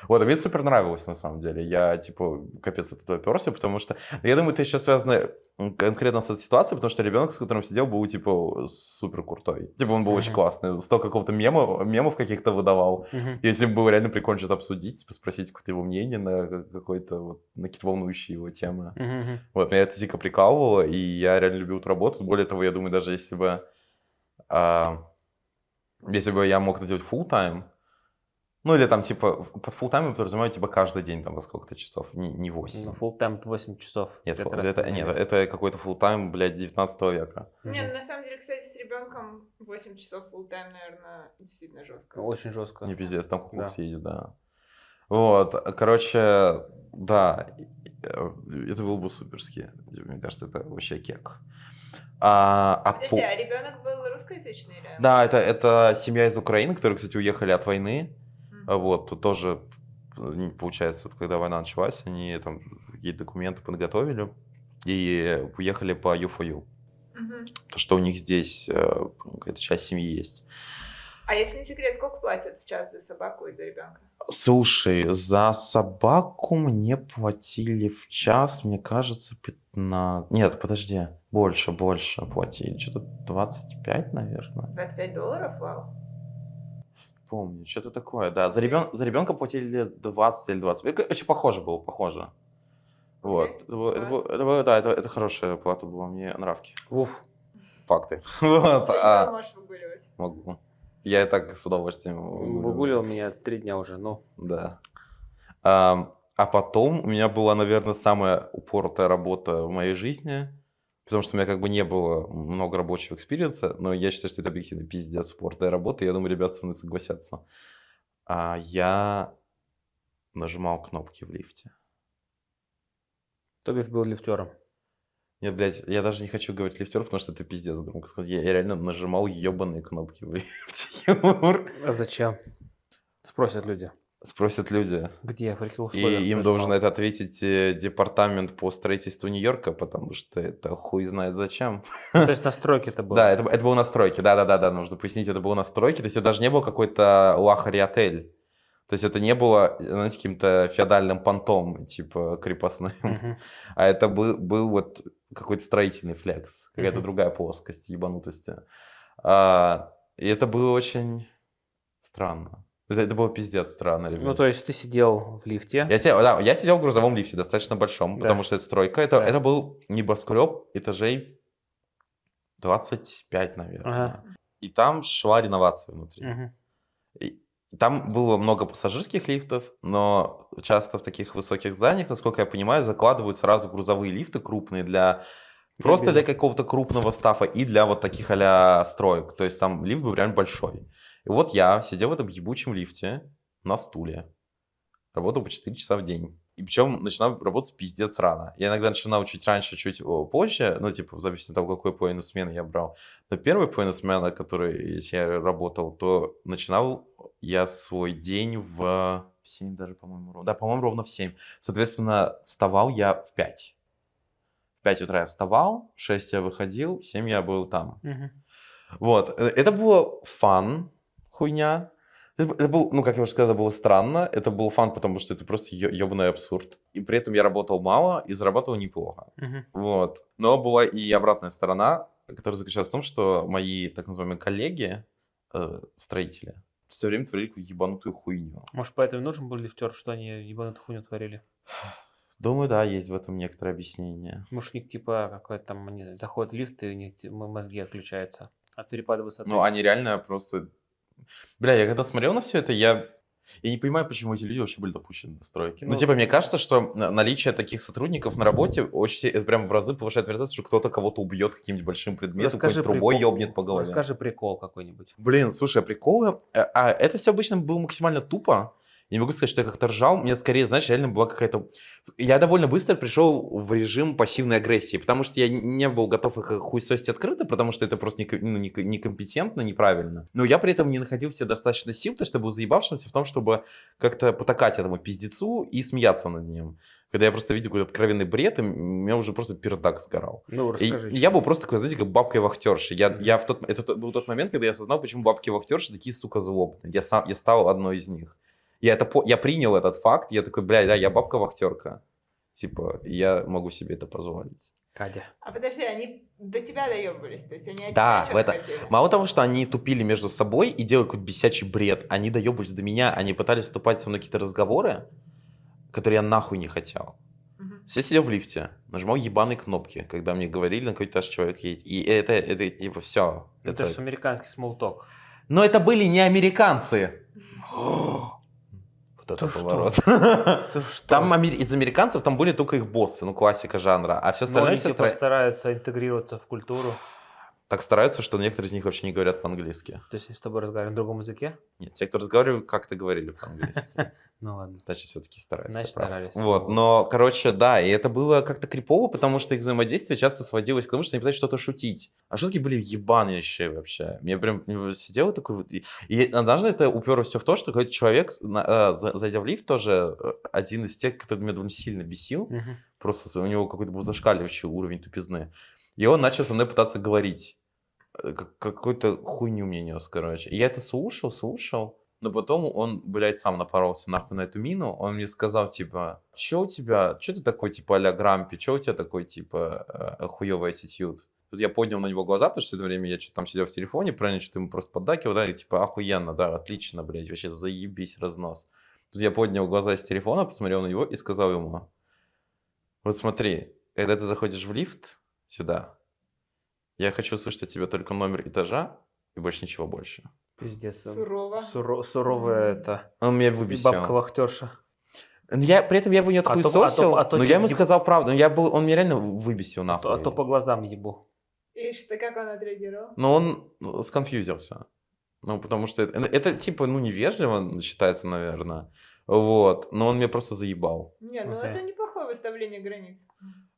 Вот, а мне супер нравилось, на самом деле. Я, типа, капец от этого перся, потому что... Я думаю, это еще связано конкретно с этой ситуацией, потому что ребенок, с которым сидел, был, типа, супер крутой. Типа, он был очень классный. Столько какого-то мемов каких-то выдавал. Если бы было реально прикольно что-то обсудить, спросить какое-то его мнение на какой-то, вот, на какие-то волнующие его темы. Вот, меня это дико прикалывало, и я реально любил эту работу. Более того, я думаю, даже если бы я мог это делать full-time, ну, или там, типа, под full-time я подразумеваю, типа, каждый день, там, во сколько-то часов, не 8. Ну, full-time 8 часов. Нет, 5 раз в неделю. это какой-то full-time, блядь, 19 века. Не, ну, на самом деле, кстати, с ребенком 8 часов full-time, наверное, действительно жестко. Очень жестко. Не пиздец, там кукук Да. съедет, да. Вот, короче, да, это было бы суперски. Мне кажется, это вообще кек. Подожди, а ребенок был русскоязычный или? Да, это семья из Украины, которые, кстати, уехали от войны. Вот, тоже, получается, вот когда война началась, они там какие-то документы подготовили и уехали по U4U. То, что у них здесь какая-то часть семьи есть. А если не секрет, сколько платят в час за собаку и за ребенка? Слушай, за собаку мне платили в час, мне кажется, 15... Нет, подожди, больше платили. Что-то 25, наверное. $25? Вау. Помню, что-то такое, да. За ребенка платили 20 или 25. Очень похоже было, похоже. Вот. Это хорошая плата была, мне нравки. Уф. Факты. Вот. Ты его можешь выгуливать. Могу. Я и так с удовольствием Выгуливал меня 3 дня уже, ну. Да. А потом у меня была, наверное, самая упоротая работа в моей жизни, потому что у меня как бы не было много рабочего экспириенса, но я считаю, что это объективно пиздец упоротая работа, и я думаю, ребята со мной согласятся. Я нажимал кнопки в лифте. То бишь был лифтером. Нет, блядь, я даже не хочу говорить лифтер, потому что это пиздец громко сказать. Я реально нажимал ебаные кнопки в лифте. Юр. А зачем? Спросят люди. Спросят люди. Где, в каких И условиях? им нажимал? должен на это ответить департамент по строительству Нью-Йорка, потому что это хуй знает зачем. Ну, то есть настройки это было? Да, это было настройки, да, нужно пояснить, это было настройки, то есть это даже не был какой-то лахари-отель. То есть это не было, знаете, каким-то феодальным понтом, типа крепостным, а это был вот какой-то строительный флекс, какая-то другая плоскость ебанутости. И это было очень странно. Это было пиздец странно, ребят. Ну, то есть ты сидел в лифте. Я сидел в грузовом лифте, достаточно большом, Да. потому что это стройка. Это был небоскреб этажей 25, наверное. Ага. И там шла реновация внутри. Мгм. И там было много пассажирских лифтов, но часто в таких высоких зданиях, насколько я понимаю, закладывают сразу грузовые лифты крупные просто для какого-то крупного стафа и для вот таких а-ля строек. То есть там лифт был реально большой. И вот я сидел в этом ебучем лифте на стуле. Работал по 4 часа в день. И причем начинал работать пиздец рано. Я иногда начинал чуть раньше, чуть позже, ну, типа, в зависимости от того, какую половину смены я брал. Но первую половину смены, которой, если я работал, то начинал я свой день в 7 даже, по-моему, да, по-моему, ровно в 7. Соответственно, вставал я в 5. В 5 утра я вставал, в 6 я выходил, в 7 я был там. Мгм. Вот. Это было фан, хуйня. Это был, ну, как я уже сказал, это было странно. Это был фан, потому что это просто ебаный абсурд. И при этом я работал мало и зарабатывал неплохо. Мгм. Вот. Но была и обратная сторона, которая заключалась в том, что мои так называемые коллеги, строители, все время творили какую-то ебанутую хуйню. Может, поэтому и нужен был лифтер, что они ебанутую хуйню творили? Думаю, да, есть в этом некоторое объяснение. Может, у них типа какой-то там, они заходят в лифт, и у них мозги отключаются от перепада высоты. Ну, они реально просто... Бля, я когда смотрел на все это, я Я не понимаю, почему эти люди вообще были допущены до стройки. Ну, Ну, типа, мне кажется, что наличие таких сотрудников на работе очень, это прям в разы повышает вероятность, что кто-то кого-то убьет каким-нибудь большим предметом, какой-то трубой ёбнет по голове. Расскажи прикол какой-нибудь. Блин, слушай, приколы. Это все обычно было максимально тупо. Я не могу сказать, что я как-то ржал. Мне скорее, знаешь, реально была какая-то... Я довольно быстро пришел в режим пассивной агрессии, потому что я не был готов их хуесосить открыто, потому что это просто некомпетентно, неправильно. Но я при этом не находил в себе достаточно сил, то, чтобы заебавшимся в том, чтобы как-то потакать этому пиздецу и смеяться над ним. Когда я просто видел какой-то откровенный бред, и у меня уже просто пердак сгорал. Ну, расскажи. И я был просто такой, знаете, как бабка-вахтерша. Это был тот момент, когда я осознал, почему бабки-вахтерши такие, сука, злобные. Я стал одной из них. Я принял этот факт, я такой, блядь, да, я бабка-вахтерка. Типа, я могу себе это позволить. Катя. А подожди, они до тебя доебывались, то есть они от Да, тебя в что-то это... хотели? Мало того, что они тупили между собой и делали какой-то бесячий бред, они доебывались до меня, они пытались вступать со мной в какие-то разговоры, которые я нахуй не хотел. Мгм. Я сидел в лифте, нажимал ебаные кнопки, когда мне говорили, на какой-то человек едет. И это типа, все. Это же американский смолток. Но это были не американцы. Вот это Ты что? поворот. Ты что? Там из американцев там были только их боссы, ну классика жанра, а все Но остальное они все типа стараются интегрироваться в культуру. так стараются, что некоторые из них вообще не говорят по-английски. То есть они с тобой разговаривают на другом языке? Нет, те, кто разговаривают, как-то говорили по-английски. Ну ладно. Значит, все-таки стараются. Значит, ты прав. старались. Вот, но, короче, да, и это было как-то крипово, потому что их взаимодействие часто сводилось к тому, что они пытались что-то шутить. А шутки были ебанейшие вообще. Я прям сидел такой вот... И однажды это уперлось все в то, что какой-то человек, зайдя в лифт, тоже один из тех, который меня довольно сильно бесил, Мгм. просто у него какой-то был зашкаливающий уровень тупизны. И он начал со мной пытаться говорить. Какую-то хуйню мне нес, короче. И я это слушал, но потом он, блядь, сам напоролся нахуй на эту мину. Он мне сказал, типа, чё у тебя, чё ты такой, типа, а-ля Грампи, чё у тебя такой, типа, хуёвый аттитюд? Тут я поднял на него глаза, потому что в это время я что-то там сидел в телефоне, правильно, что-то ему просто поддакивал, да, и типа, охуенно, да, отлично, блядь, вообще заебись, разнос. Тут я поднял глаза с телефона, посмотрел на него и сказал ему, вот смотри, когда ты заходишь в лифт сюда, я хочу услышать от тебя только номер этажа и больше ничего больше. Пиздец. Сурово. Суровая это. Он меня выбесил. Бабка-вахтерша. При этом я его не А то- отхуесосил, а то но я ему тебе- сказал правду. Он меня реально выбесил нахуй. А то по глазам ебу. И что, как он отреагировал? Но он сконфьюзился. Ну, потому что это типа, ну, невежливо считается, наверное. Вот. Но он меня просто заебал. Не, ну Окей. это неплохое выставление границ.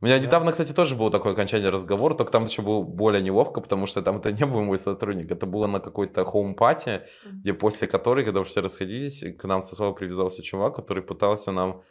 У меня Да. недавно, кстати, тоже было такое окончание разговора, только там еще было более неловко, потому что там это не был мой сотрудник, это было на какой-то хоум-пати, где после которой, когда уже все расходились, к нам со собой привязался чувак, который пытался нам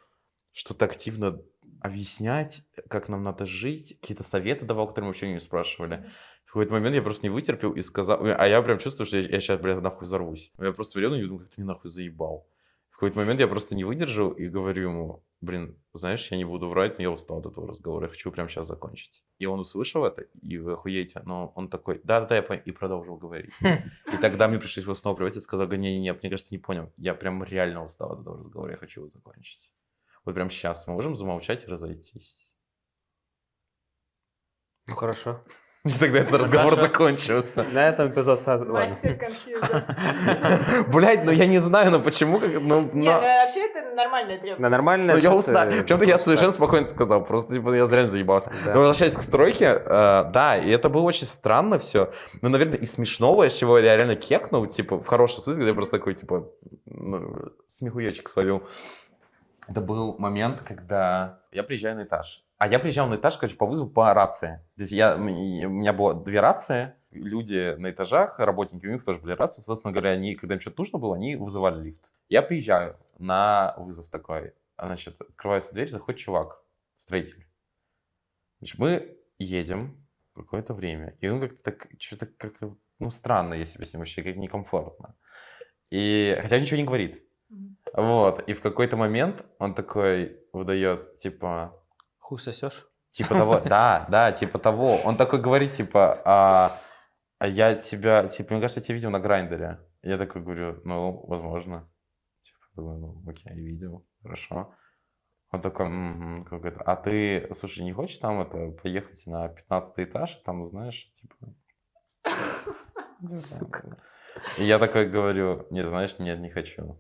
что-то активно объяснять, как нам надо жить, какие-то советы давал, которые мы вообще не спрашивали. В какой-то момент я просто не вытерпел и сказал, а я прям чувствую, что я сейчас, блядь, нахуй взорвусь. Я просто смотрел на него и думаю, как ты меня нахуй заебал. В какой-то момент я просто не выдержал и говорю ему, блин, знаешь, я не буду врать, но я устал от этого разговора, я хочу прямо сейчас закончить. И он услышал это, и вы охуеете, но он такой, да-да-да, я понял, и продолжил говорить. И тогда мне пришлось его снова приводить, сказал, не-не-не, мне кажется, ты не понял, я прям реально устал от этого разговора, я хочу его закончить. Вот прям сейчас мы можем замолчать и разойтись. Ну хорошо. И тогда этот разговор Хорошо. закончился. На этом эпизод сразу... Ладно. Мастер конфьюза. Блять, ну я не знаю, ну почему, ну... Не, ну вообще это нормальное На требование. нормально. Ну, я устал. Причем-то я совершенно спокойно сказал. Просто типа, я реально заебался. Да. Но возвращаясь к стройке, да, и это было очень странно все. Но, наверное, и смешного, из чего я реально кекнул, типа, в хорошем смысле, когда я просто такой, типа, ну, смехуёчек словил. Это был момент, когда я приезжаю на этаж. А я приезжал на этаж, короче, по вызову по рации. То есть у меня было 2 рации, люди на этажах, работники, у них тоже были рации. Собственно говоря, когда им что-то нужно было, они вызывали лифт. Я приезжаю на вызов такой. Значит, открывается дверь, заходит чувак, строитель. Значит, мы едем какое-то время, и он как-то так, что-то как-то, ну, странно я себя с ним вообще, как некомфортно. И, хотя ничего не говорит. Вот, и в какой-то момент он такой выдает, типа... Хуй сосешь? Типа того, да, типа того. Он такой говорит, типа, а я тебя, типа, мне кажется, я тебя видел на Грайндере. Я такой говорю, ну, возможно. Типа, думаю, ну, окей, видел, хорошо. Он такой, какой-то, а ты, слушай, не хочешь там поехать на 15-й этаж, там, знаешь, типа... Сука. И я такой говорю, нет, знаешь, нет, не хочу.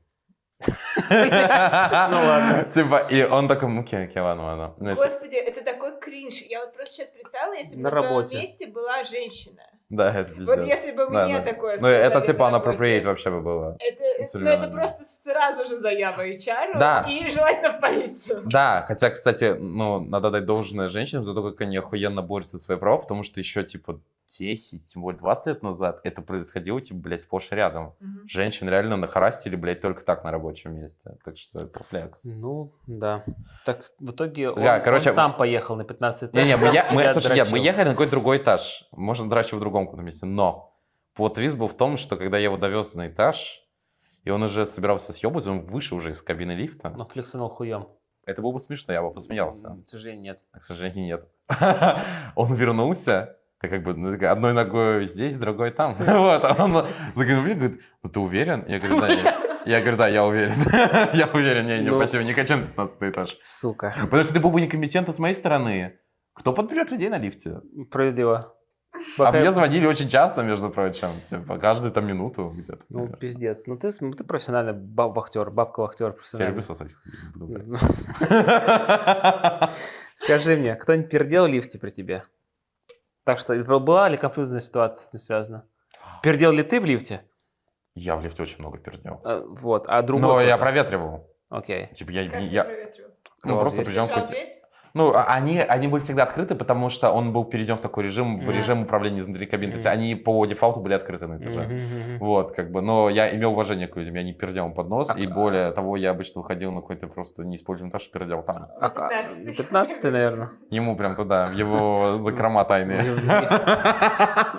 Ну ладно. Типа, и он такой, окей, ладно. Значит, Господи, это такой кринж. Я вот просто сейчас представила, если бы На на твоем работе. месте была женщина. да, это пиздец. Вот если бы Да, мне да. такое Ну, это сказали типа на работе, inappropriate вообще бы было. Это Современно. просто сразу же заява HR Да. и желательно в полицию. Да, хотя, кстати, ну, надо дать должное женщинам за то, как они охуенно борются за свои права, потому что еще, типа, 10, тем более 20 лет назад это происходило, типа, блядь, сплошь и рядом. Мгм. Женщин реально нахарастили, блядь, только так на рабочем месте. Так что это флекс. Ну, да. Так в итоге Да, он короче, сам поехал на 15 этаж. Не-не, сам себя слушай, нет, мы дрочил. ехали на какой-то другой этаж. Можно драчить в другом каком-то месте, но плот-твист был в том, что когда я его довез на этаж, и он уже собирался съебывать, он вышел уже из кабины лифта. Ну, флексанул хуем. Это было бы смешно, я бы посмеялся. К сожалению, нет. К сожалению, нет. Он вернулся, как бы одной ногой здесь, другой там. Вот, а он говорит, ну ты уверен? Я говорю, да, я говорю, да, я уверен. Я уверен, не, Ну. спасибо, не хочу на 15 этаж. Сука. Потому что ты был бы некомпетентен с моей стороны. Кто подберет людей на лифте? Справедливо. А Пока- мне звонили очень часто, между прочим, типа, каждую там минуту где-то. Ну, пиздец. Ну, ты профессиональный вахтер, бабка-вахтер Я профессиональный. люблю сосать. Буду брать. Скажи мне, кто-нибудь пердел в лифте при тебе? Так что, была ли конфликтная ситуация с этим связана? Пердел ли ты в лифте? Я в лифте очень много пердел. Вот, а другой Но я кто-то? проветривал. Окей. Типа, Как ты я проветривал? ну, просто дверь. причем Держал дверь? Ну, они были всегда открыты, потому что он был перейден в такой режим, в Мгм. режим управления изнутри кабины. То есть Мгм. они по дефолту были открыты на этаже. Мгм. Вот, как бы, но я имел уважение к людям, я не пердел им под нос, и более того, я обычно выходил на какой-то просто неиспользуемый этаж, пердел там. А, 15-й, наверное. Ему прям туда, в его закрома тайные.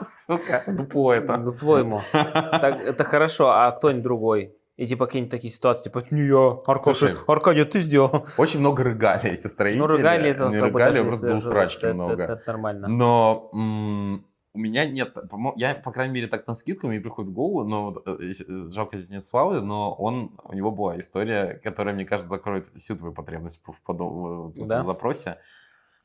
Сука, дупло это. Дупло ему. Так, это хорошо, а кто-нибудь другой? И типа какие-нибудь такие ситуации, типа, не я, Слушай, Аркадий, ты сделал. Очень много рыгали эти строители. Ну, рыгали это Не как бы рыгали, даже просто это до же- усрачки это- много. Это нормально. Но у меня нет, я, по крайней мере, так навскидку мне приходит в голову, но вот, жалко, здесь нет Славы, но у него была история, которая, мне кажется, закроет всю твою потребность в Да? запросе.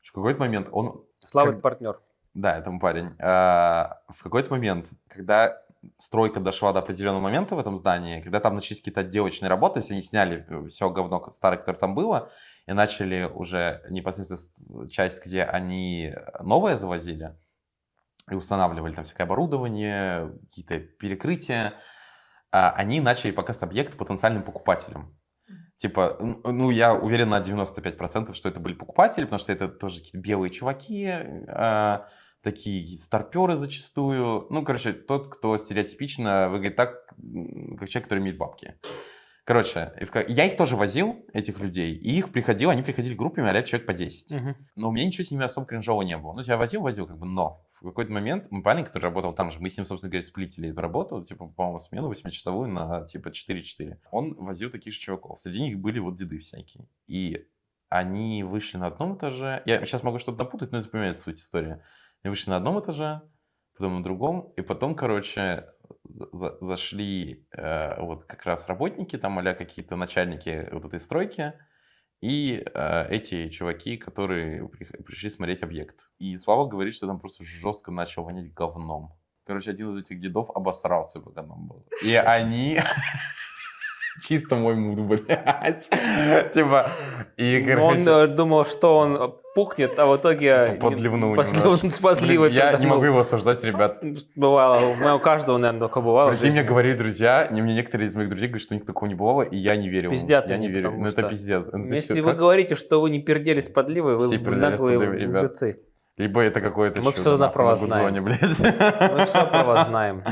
В какой-то момент он, Слава, как- это партнер. да, это мой парень, в какой-то момент, когда стройка дошла до определенного момента в этом здании, когда там начались какие-то отделочные работы, то есть они сняли все говно старое, которое там было, и начали уже непосредственно часть, где они новое завозили, и устанавливали там всякое оборудование, какие-то перекрытия, они начали показывать объект потенциальным покупателям. Типа, ну, я уверен на 95%, что это были покупатели, потому что это тоже какие-то белые чуваки, такие старперы зачастую. Ну, короче, тот, кто стереотипично выглядит так, как человек, который имеет бабки. Короче, я их тоже возил, этих людей, и они приходили группами, а человек по 10. Мгм. Но у меня ничего с ними особо кринжового не было. Ну, я возил, как бы, но в какой-то момент мой парень, который работал там же, мы с ним, собственно говоря, сплитили эту работу, типа, по-моему, смену 8-часовую на, типа, 4-4. Он возил таких же чуваков. Среди них были вот деды всякие. И они вышли на одном этаже. Я сейчас могу что-то напутать, но это понимает суть истории. Они вышли на одном этаже, потом на другом, и потом, короче, зашли вот как раз работники, там, а-ля какие-то начальники вот этой стройки, и эти чуваки, которые пришли смотреть объект. И Слава говорит, что там просто жестко начал вонять говном. Короче, один из этих дедов обосрался, пока там был. И они... Чисто мой муд, блядь. Типа, и, Он короче... думал, что он пукнет, а в итоге... Подливнул немножко. С подливой. Я тогда, не ну, могу его осуждать, ребят. Бывало, у каждого, наверное, только бывало. в Прикинь, мне жизни. говорили друзья, мне некоторые из моих друзей говорят, что у них такого не бывало, и я не верю. Пиздят Я они, не верю. потому Ну это что пиздец. Это Если всё вы как- говорите, что вы не пердели с подливой, вы Все пердели с наглые подливой, ребят. лжецы. Либо это какое-то Мы чудо, всё нахуй, про вас на Гудзоне, блядь. Мы все про вас знаем.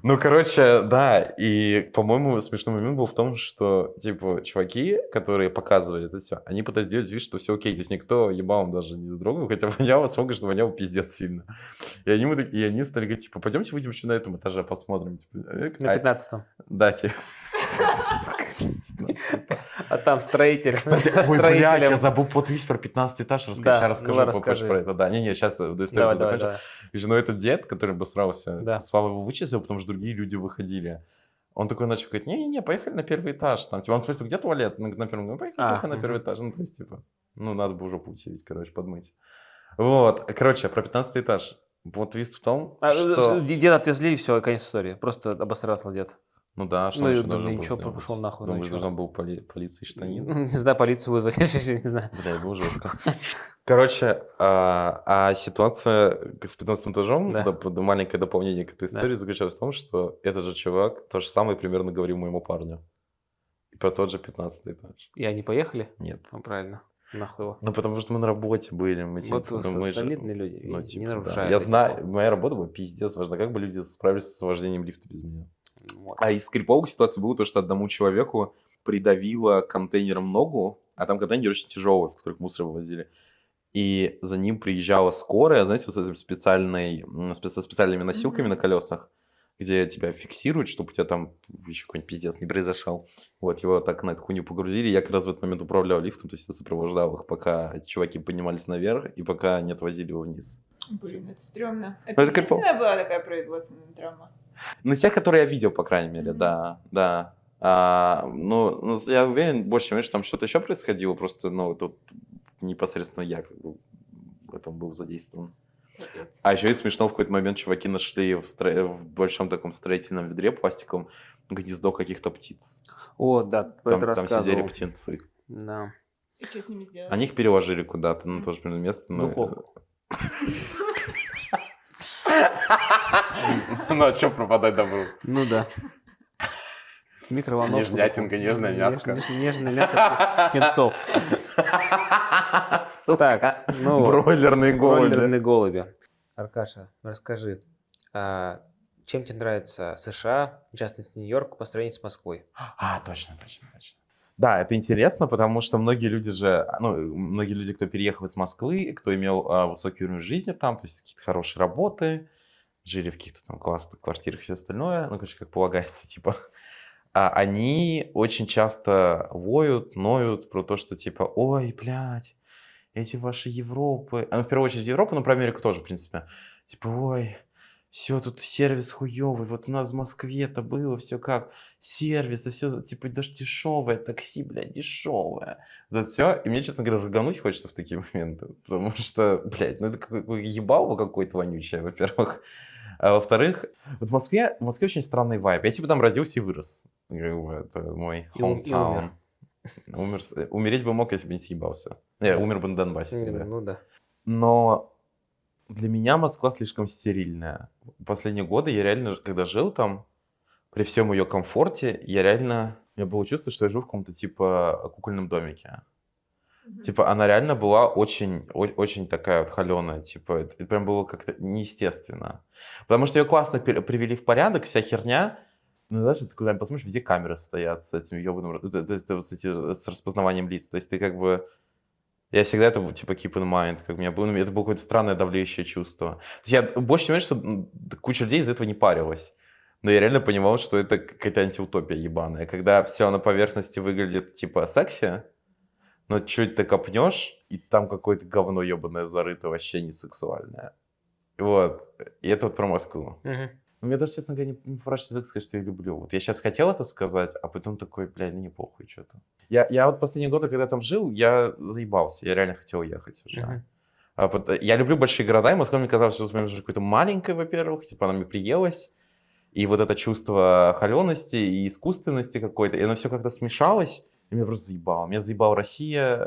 Ну, короче, да, и, по-моему, смешной момент был в том, что, типа, чуваки, которые показывали это все, они пытались сделать вид, что все окей, то есть никто ебалом даже не задрогал, хотя воняло столько, что воняло пиздец сильно. И они стали говорить, типа, пойдемте выйдем еще на этом этаже, посмотрим. Типа, На 15-м. да, типа. А там строитель со Ой, блядь, я строителем. забыл подвис про 15 этаж, Да, сейчас давай расскажу попозже расскажи. про это. Да, не, сейчас до истории Давай, закончу. давай. Но этот дед, который обосрался, Да. Слава его вычислил, потому что другие люди выходили. Он такой начал говорить, не-не-не, поехали на первый этаж. Там, типа, он спросил, где туалет? Мы на первом говорим, поехали на первый этаж. Ну, то есть, типа, ну, надо бы уже путь сидеть, короче, подмыть. Вот, короче, про 15 этаж. Вот твист в том, что... Деда отвезли, и все, конец истории. Просто обосрался дед. Ну да, что Ну он и еще да, должен был ничего, сделать? пошел нахуй. Думаешь, ничего. должен был полиции штанин? Не знаю, полицию вызвать, я не знаю. Бля, это было жестко. Короче, ситуация с 15 этажом, Да. маленькое дополнение к этой Да. истории заключалась в том, что этот же чувак то же самое примерно говорил моему парню. И про тот же 15 этаж. И они поехали? Нет. Ну, правильно. Нахуй его. Ну, потому что мы на работе были. Мы, Вот типа, мы же- солидные люди, ну, не типа, да. нарушают. Я эти знаю, правила. моя работа была пиздец важна. Как бы люди справились с вождением лифта без меня? Вот. А из криповых ситуаций было то, что одному человеку придавило контейнером ногу, а там контейнер очень тяжелый, в который мусор вывозили. И за ним приезжала скорая, знаете, вот с этим со специальными носилками на колесах, где тебя фиксируют, чтобы у тебя там еще какой-нибудь пиздец не произошел. Вот, его так на эту хуйню погрузили. Я как раз в этот момент управлял лифтом, то есть я сопровождал их, пока эти чуваки поднимались наверх, и пока они отвозили его вниз. Блин, это стрёмно. это Это крипово. единственная была такая производственная травма? Ну, тех, которые я видел, по крайней мере, да. Ну, я уверен, больше, что там что-то еще происходило, просто, ну, тут непосредственно я как бы в этом был задействован. Капец. А еще и смешно, в какой-то момент чуваки нашли в большом таком строительном ведре пластиковом гнездо каких-то птиц. О, да, про это Там сидели рассказывал. птенцы. Да. И что с ними сделать? Они их переложили куда-то, ну, тоже место. Духовку. Ну, а что пропадать добру? Ну да. Микроволновку. Нежнятинка, такую. нежное мяско. Нежное мясо птенцов. Так, ну вот. Бройлерные голуби. Бройлерные голуби. Аркаша, расскажи, чем тебе нравится США, в частности Нью-Йорк, по сравнению с Москвой? Точно. Да, это интересно, потому что многие люди, кто переехал из Москвы, кто имел высокий уровень жизни там, то есть какие-то хорошие работы, жили в каких-то там классных квартирах и все остальное, ну, короче, как полагается, типа, они очень часто ноют про то, что типа, ой, блядь, эти ваши Европы, в первую очередь Европа, но про Америку тоже, в принципе, типа, ой, все тут сервис хуёвый, вот у нас в Москве это было все как сервис, и все типа даже дешевое, такси, блядь, дешевое. Вот это все. И мне, честно говоря, рыгануть хочется в такие моменты, потому что, блядь, ну это ебало какое-то вонючее, во-первых. А во-вторых, вот в Москве очень странный вайб. Я типа там родился и вырос. Это мой И умер. hometown. Умереть бы мог, если бы не съебался. Я умер бы на Донбассе тогда. Ну да. Но для меня Москва слишком стерильная. Последние годы я реально, когда жил там, при всем ее комфорте, у меня было чувство, что я живу в каком-то типа кукольном домике. Типа она реально была очень такая вот холеная, типа это прям было как-то неестественно. Потому что ее классно привели в порядок, вся херня. Ну, знаешь, ты куда-нибудь посмотришь, везде камеры стоят с этим ёбаным, с распознаванием лиц. То есть ты как бы... Я всегда это, типа, keep in mind, как у меня было, это было какое-то странное давлеющее чувство. То есть я больше не уверен, что куча людей из этого не парилась. Но я реально понимал, что это какая-то антиутопия ебаная. Когда все на поверхности выглядит, типа, секси, но чуть ты копнешь, и там какое-то говно ебаное зарыто, вообще не сексуальное. Вот. И это вот про Москву. Мне даже, честно говоря, не поворачивается язык сказать, что я люблю. Вот я сейчас хотел это сказать, а потом такой, блядь, ну не похуй что-то. Я вот последние годы, когда там жил, я заебался. Я реально хотел ехать уже. Я люблю большие города, и Москва мне казалось, что это какой-то маленькой, во-первых, типа она мне приелась. И вот это чувство холености и искусственности какой-то, и оно все как-то смешалось, и меня просто заебало. Меня заебала Россия,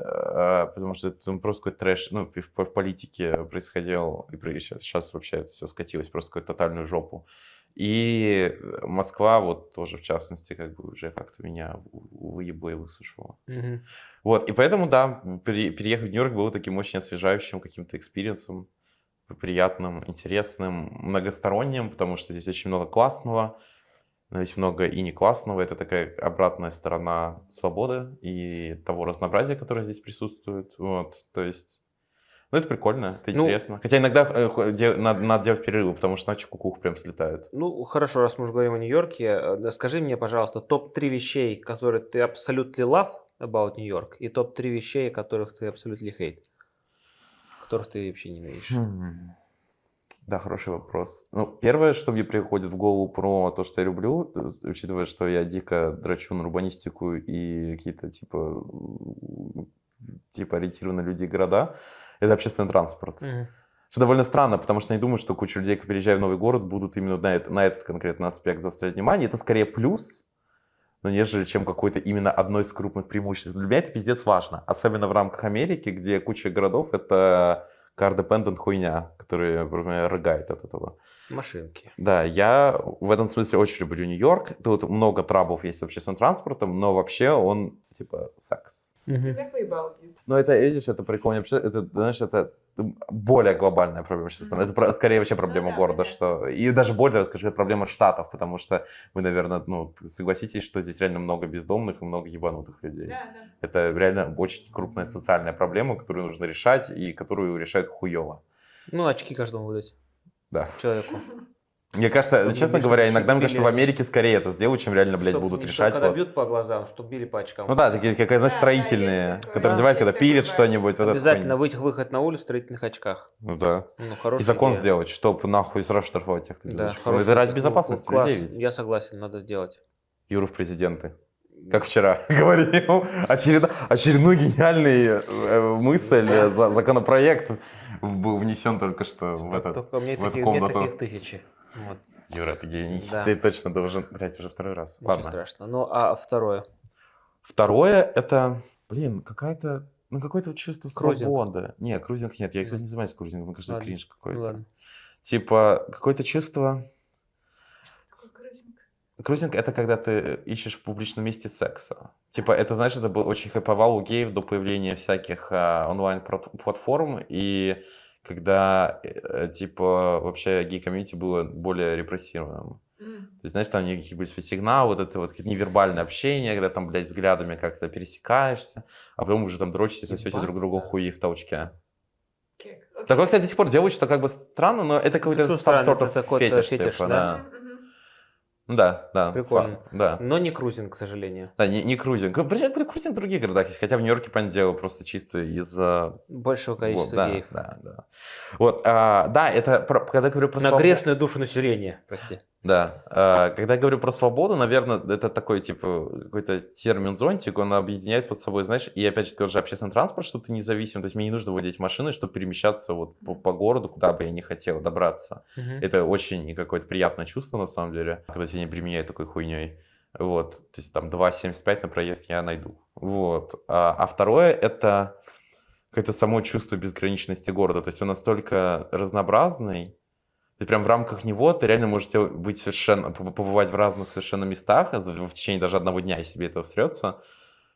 потому что это просто какой-то трэш, ну, в политике происходил, и сейчас вообще это все скатилось просто в какую-то тотальную жопу. И Москва, вот тоже в частности, как бы уже как-то меня выебла и высушила. Вот, и поэтому, да, переехать в Нью-Йорк было таким очень освежающим каким-то экспириенсом, приятным, интересным, многосторонним, потому что здесь очень много классного, но здесь много и не классного. Это такая обратная сторона свободы и того разнообразия, которое здесь присутствует. Вот, то есть, ну, это прикольно, это интересно. Хотя иногда надо делать перерывы, потому что иначе кукуха прям слетает. Ну, хорошо, раз мы уже говорим о Нью-Йорке, скажи мне, пожалуйста, топ-3 вещей, которые ты absolutely love about New York, и топ-3 вещей, которых ты absolutely hate, которых ты вообще ненавидишь. Да, хороший вопрос. Ну, первое, что мне приходит в голову про то, что я люблю, учитывая, что я дико дрочу на урбанистику и какие-то типа ориентированные люди и города, это общественный транспорт. Что довольно странно, потому что они думают, что куча людей, переезжая в новый город, будут именно на этот конкретный аспект заострять внимание. Это скорее плюс, но нежели чем какое-то именно одно из крупных преимуществ. Для меня это пиздец важно. Особенно в рамках Америки, где куча городов — это car-dependent хуйня, которая, например, рыгает от этого. Машинки. Да, я в этом смысле очень люблю Нью-Йорк. Тут много трабов есть с общественным транспортом, но вообще он типа секс. Тебя поебало бьют. Но это, видишь, это прикольно. Это, знаешь, это более глобальная проблема сейчас страны. Это скорее вообще проблема да, города, понятно. что... И даже более, расскажу, это проблема штатов, потому что вы, наверное, согласитесь, что здесь реально много бездомных и много ебанутых людей. Да. Это реально очень крупная социальная проблема, которую нужно решать и которую решают хуёво. Ну, очки каждому выдать Да. человеку. Мне кажется, Чтобы честно били, говоря, чтобы иногда, мне кажется, в били. Америке скорее это сделают, чем реально, блядь, Чтоб будут не решать. Когда Вот. бьют по глазам, чтобы били по очкам. Ну да, такие, как, знаешь, Да, строительные, есть такое. которые Да, одевают, когда есть пилят такое. что-нибудь. Вот это Обязательно хуйня. выход на улицу в строительных очках. Ну да. Ну, И хорошая закон идея. сделать, чтобы нахуй сразу штрафовать тех, кто Да, делает. Ну, хорошая это ради идея. безопасности Класс. людей ведь. Я согласен, надо сделать. Юру в президенты. Как вчера говорил. Очередной гениальный мысль, законопроект был внесен только что в этот. Только у меня в эту таких, комнату. таких тысячи. Вот. Юра, ты гений. Да. Ты точно должен, блядь, уже второй раз. Ничего Ладно. страшного. Ну, а второе? Второе это, какая-то, какое-то чувство Крузинг. свободы. Не, крузинг нет. Я, кстати, не занимаюсь крузингом. Мне кажется, это Ладно. кринж какой-то. Ну, ладно. Типа, какое-то чувство... Такой крузинг. Крузинг — это когда ты ищешь в публичном месте секса. Типа, это, знаешь, это был очень хайповал у геев до появления всяких онлайн-платформ, и когда, типа, вообще гей-комьюнити было более репрессированным. То есть, знаешь, там никаких были сигналы, вот это вот невербальное общение, когда там, блядь, взглядами как-то пересекаешься, а потом вы уже там дрочите, сосете друг другу хуи в толчке. Окей. Такое, кстати, до сих пор делают, что как бы странно, но это какой-то Что странно, sort of это какой-то фетиш, фетиш, типа, да? Ну да. Прикольно. Да. Но не крузинг, к сожалению. Да, не крузинг. Причем крузинг в других городах есть, хотя в Нью-Йорке, понятное дело, просто чисто из-за... Большего количества Вот, геев. Да. Вот, да, это, когда я говорю про На свободу... грешную душу населения, прости. Да, когда я говорю про свободу, наверное, это такой, типа, какой-то термин-зонтик, он объединяет под собой, знаешь, и опять же, тоже общественный транспорт, что ты независим, то есть мне не нужно водить машины, чтобы перемещаться вот по городу, куда бы я не хотел добраться. Мгм. Это очень какое-то приятное чувство, на самом деле, когда тебя не применяют такой хуйней. Вот, то есть там 2,75 на проезд я найду. Вот. А второе — это какое-то само чувство безграничности города, то есть он настолько разнообразный, и прям в рамках него ты реально можешь быть совершенно, побывать в разных совершенно местах в течение даже одного дня, если тебе этого всрется,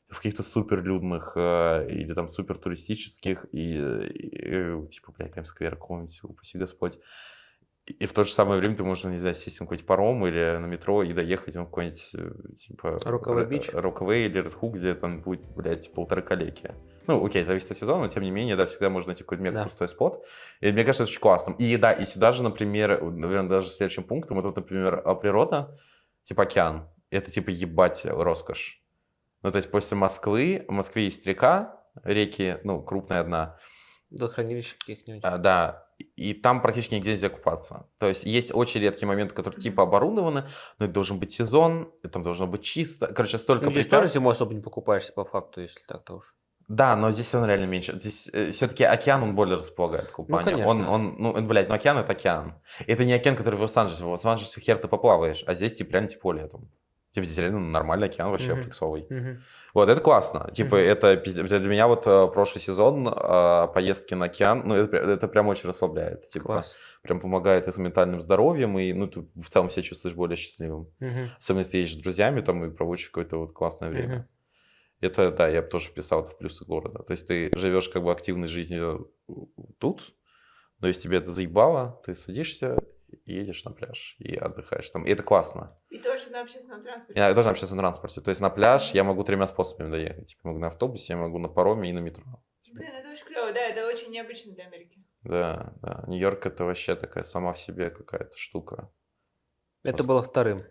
в каких-то суперлюдных или там супертуристических, и типа, блядь, Таймс-сквер какой-нибудь, упаси Господь. И в то же самое время ты можешь, не знаю, сесть на какой-нибудь паром или на метро и доехать в какой-нибудь, типа... Роковой бич? Роковой или Red Hook, где там будет, блядь, 1,5 калеки. Ну, окей, зависит от сезона, но тем не менее, да, всегда можно найти какой-то мега пустой спот. И мне кажется, это очень классно. И да, и сюда же, например, наверное, даже следующим пунктом, это вот, например, природа, типа океан. Это типа ебать роскошь. Ну, то есть после Москвы, в Москве есть река, реки, ну, крупная одна. Водохранилища каких-нибудь. Да, и там практически нигде нельзя купаться. То есть есть очень редкие моменты, которые типа оборудованы, но это должен быть сезон, и там должно быть чисто. Короче, столько Ну, здесь тоже зимой особо не покупаешься по факту, если так-то уж. Да, но здесь он реально меньше. Здесь все-таки океан, он более располагает к купанию. конечно. Блядь, ну океан — это океан. Это не океан, который в Лос-Анджелесе. В Лос-Анджелесе хер ты поплаваешь, а здесь типа реально тепло летом. Типа здесь реально нормальный океан, вообще флексовый. Вот, это классно. Типа, это для меня вот прошлый сезон поездки на океан, ну, это прям очень расслабляет. Типа, Класс. прям помогает и с ментальным здоровьем, и, ну, ты в целом себя чувствуешь более счастливым. Особенно, если ты едешь с друзьями там и проводишь какое-то вот классное время. Это, да, я бы тоже вписал это в плюсы города. То есть ты живешь как бы активной жизнью тут, но если тебе это заебало, ты садишься и едешь на пляж и отдыхаешь там. И это классно. И тоже на общественном транспорте. Я тоже на общественном транспорте. То есть на пляж я могу 3 способами доехать. Типа, я могу на автобусе, я могу на пароме и на метро. Блин, это очень клево, да, это очень необычно для Америки. Да. Нью-Йорк — это вообще такая сама в себе какая-то штука. Это было вторым.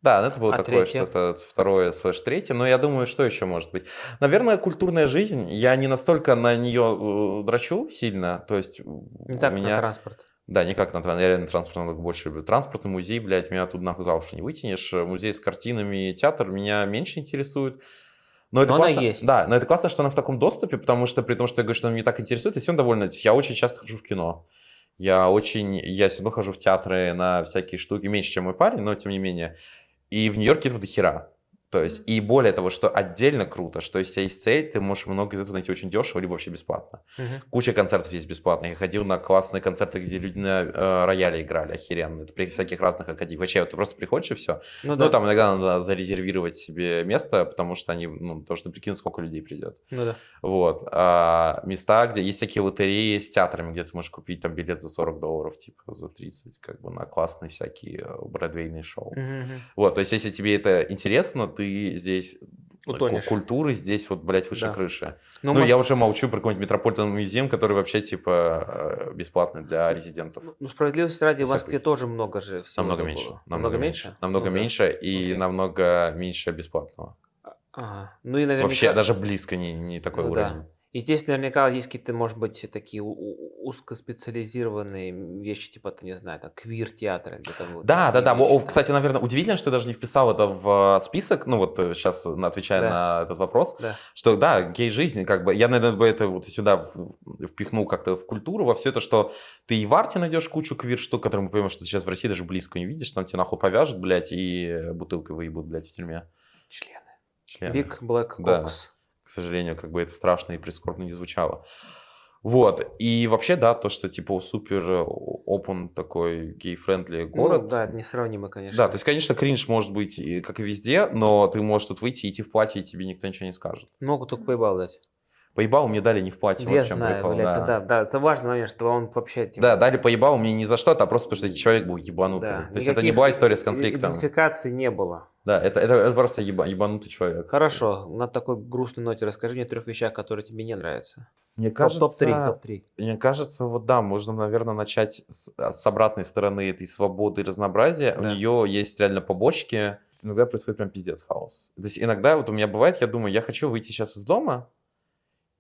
Да, это было такое третье? что-то второе/третье, но я думаю, что еще может быть. Наверное, культурная жизнь, я не настолько на нее дрочу сильно, то есть Не так у меня... на транспорт. Да, не как на транспорт, я реально транспорт намного больше люблю. Транспортный музей, блядь, меня тут нахуй за уши не вытянешь. Музей с картинами, театр меня меньше интересует. Но это она классно, есть. Да, но это классно, что она в таком доступе, потому что при том, что я говорю, что она меня так интересует, и все довольно... Я очень часто хожу в кино. Я все равно хожу в театры на всякие штуки, меньше, чем мой парень, но тем не менее. И в Нью-Йорке этого дохера. То есть, и более того, что отдельно круто, что если у тебя есть цель, ты можешь много из этого найти очень дешево, либо вообще бесплатно. Куча концертов есть бесплатных. Я ходил на классные концерты, где люди на рояле играли, охеренно. Это при всяких разных академиях. Вообще, вот ты просто приходишь и все. Ну Ну, там иногда надо зарезервировать себе место, потому что они, потому что прикинуть, сколько людей придет. Ну да. Вот. Места, где есть всякие лотереи с театрами, где ты можешь купить там билет за $40, типа за 30, как бы на классные всякие бродвейные шоу. Вот, то есть, если тебе это интересно, ты здесь Утонешь. культуры здесь вот, блядь, выше Да. крыши. Ну, Ну, я уже молчу про какой-нибудь Metropolitan Museum, который вообще, типа, бесплатный для резидентов. Ну, справедливости ради, в Всякой. Москве тоже много же всего. Намного было. меньше. Намного меньше? Намного Ну да. меньше и Окей. намного меньше бесплатного. Ага. Ну и наверняка... Вообще, даже близко не такой Ну уровень. да. И здесь наверняка есть какие-то, может быть, такие узкоспециализированные вещи, типа, ты не знаю, там, квир-театры где-то. Вот Да. такие вещи. Кстати, наверное, удивительно, что я даже не вписал это в список, ну вот сейчас отвечая Да. на этот вопрос, Да. что да, гей-жизнь, как бы, я, наверное, бы это вот сюда впихнул как-то в культуру, во все это, что ты и в арте найдешь кучу квир-штук, которые мы понимаем, что ты сейчас в России даже близко не видишь, там тебя нахуй повяжут, блядь, и бутылкой выебут, блядь, в тюрьме. Члены. Big Black Да. Cocks. К сожалению, как бы это страшно и прискорбно не звучало. Вот, и вообще, да, то, что типа супер open такой гей-френдли город. Ну, да, это несравнимо, конечно. Да, то есть, конечно, кринж может быть, как и везде, но ты можешь тут выйти, идти в платье, и тебе никто ничего не скажет. Могут только поебал дать. Поебал мне дали не в платье, вот Я в чем знаю, прикол, блядь, да. да, это важный момент, что он вообще... Типа, Да, дали поебал мне не за что-то, а просто потому что человек был ебанутый. да. То есть это не Никаких была история с конфликтом. идентификации не было. Да, это просто ебанутый человек. Хорошо, на такой грустной ноте расскажи мне о 3 вещах, которые тебе не нравятся. Мне кажется, Топ-3. Мне кажется, вот да, можно, наверное, начать с обратной стороны этой свободы и разнообразия. Да. У нее есть реально побочки. Иногда происходит прям пиздец хаос. То есть иногда вот у меня бывает, я думаю, я хочу выйти сейчас из дома,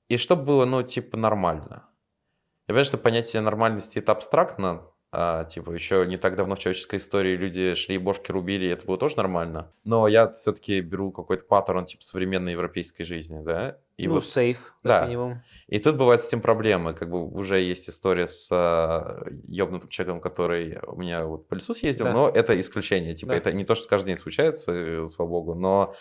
и чтобы было, ну, типа, нормально. Я понимаю, что понятие нормальности это абстрактно. Типа, еще не так давно в человеческой истории люди шли и бошки рубили, и это было тоже нормально. Но я все-таки беру какой-то паттерн, типа, современной европейской жизни, да? И Ну, вот, сейф, да. как минимум. и тут бывают с этим проблемы. Как бы уже есть история с ёбнутым человеком, который у меня вот по лесу съездил, Да. но это исключение. Типа, Да. это не то, что каждый день случается, слава богу, но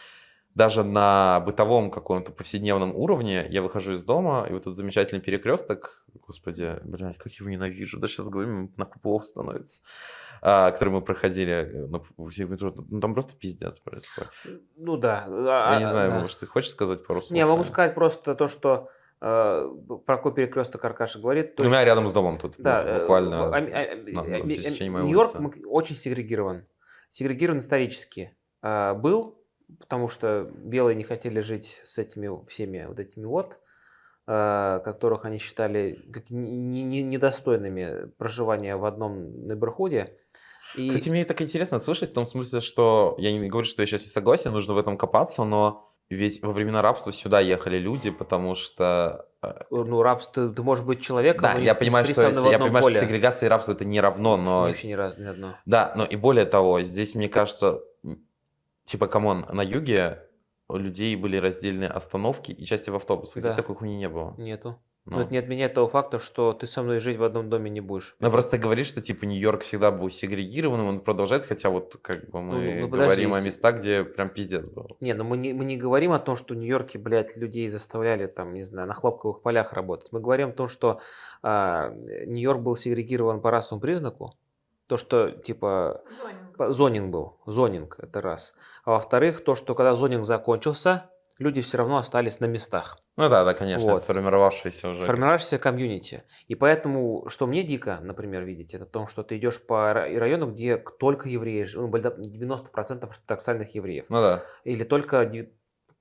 даже на бытовом каком-то повседневном уровне я выхожу из дома, и вот этот замечательный перекресток, господи, блядь, как я его ненавижу, да сейчас говорим, нахуй плохо становится, который мы проходили, ну, там просто пиздец происходит. Ну да. Я не знаю, да. может, ты хочешь сказать пару слов? Не, могу сказать просто то, что про какой перекресток Аркаша говорит. То У есть, меня рядом с домом тут, да, вот, буквально. на пересечении моей Нью-Йорк улицы. очень сегрегирован. Сегрегирован исторически. Был, потому что белые не хотели жить с этими всеми вот этими вот, которых они считали недостойными проживания в одном нейборхуде. И... Кстати, мне так интересно слышать, в том смысле, что я не говорю, что я сейчас не согласен, нужно в этом копаться, но ведь во времена рабства сюда ехали люди, потому что... Ну, рабство, ты можешь быть человеком, Да, но я не понимаю, что, врисованным в одном поле. сегрегация и рабство это не равно, но... Вообще ни разу, ни одно. Да, но и более того, здесь, мне кажется, типа, камон, на юге у людей были раздельные остановки и части в автобусах. Да. Здесь такой хуйни не было. Нету. Ну. Но это не отменяет того факта, что ты со мной жить в одном доме не будешь. Ну, просто ты говоришь, что, типа, Нью-Йорк всегда был сегрегированным, он продолжает, хотя вот, как бы, мы Ну, подожди, говорим о если- местах, где прям пиздец был. Не, ну мы не говорим о том, что в Нью-Йорке, блядь, людей заставляли там, не знаю, на хлопковых полях работать. Мы говорим о том, что Нью-Йорк был сегрегирован по расовому признаку. То, что, типа, зонинг был. Зонинг, это раз. А во-вторых, то, что когда зонинг закончился, люди все равно остались на местах. Ну да, конечно, Вот. это сформировавшееся уже. Сформировавшийся комьюнити. И поэтому, что мне дико, например, видеть, это то, что ты идешь по району, где только евреи, 90% ортодоксальных евреев. Ну да. Или только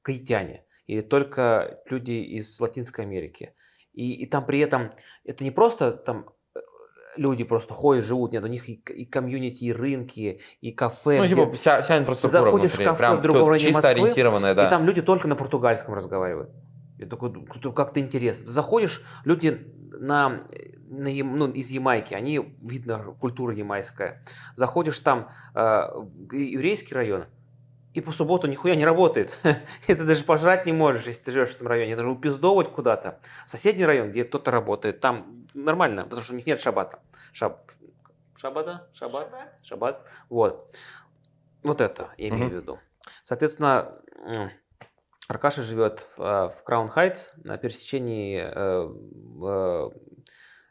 гаитяне, или только люди из Латинской Америки. И там при этом это не просто там люди просто ходят, живут, нет, у них и комьюнити, и рынки, и кафе. Ну, где- типа, вся инфраструктура заходишь в внутри, кафе прям в другом тут районе чисто Москвы, ориентированная, да. И там люди только на португальском разговаривают. Я такой, как-то интересно. Ты заходишь, люди из Ямайки, они, видно, культура ямайская. Заходишь там в еврейский район, и по субботу нихуя не работает. И ты даже пожрать не можешь, если ты живешь в этом районе. Даже упиздовывать куда-то. Соседний район, где кто-то работает, там нормально, потому что у них нет шаббата. Шаббат. Вот. Вот это я имею в виду. Соответственно, Аркаша живет в Краун Хайтс на пересечении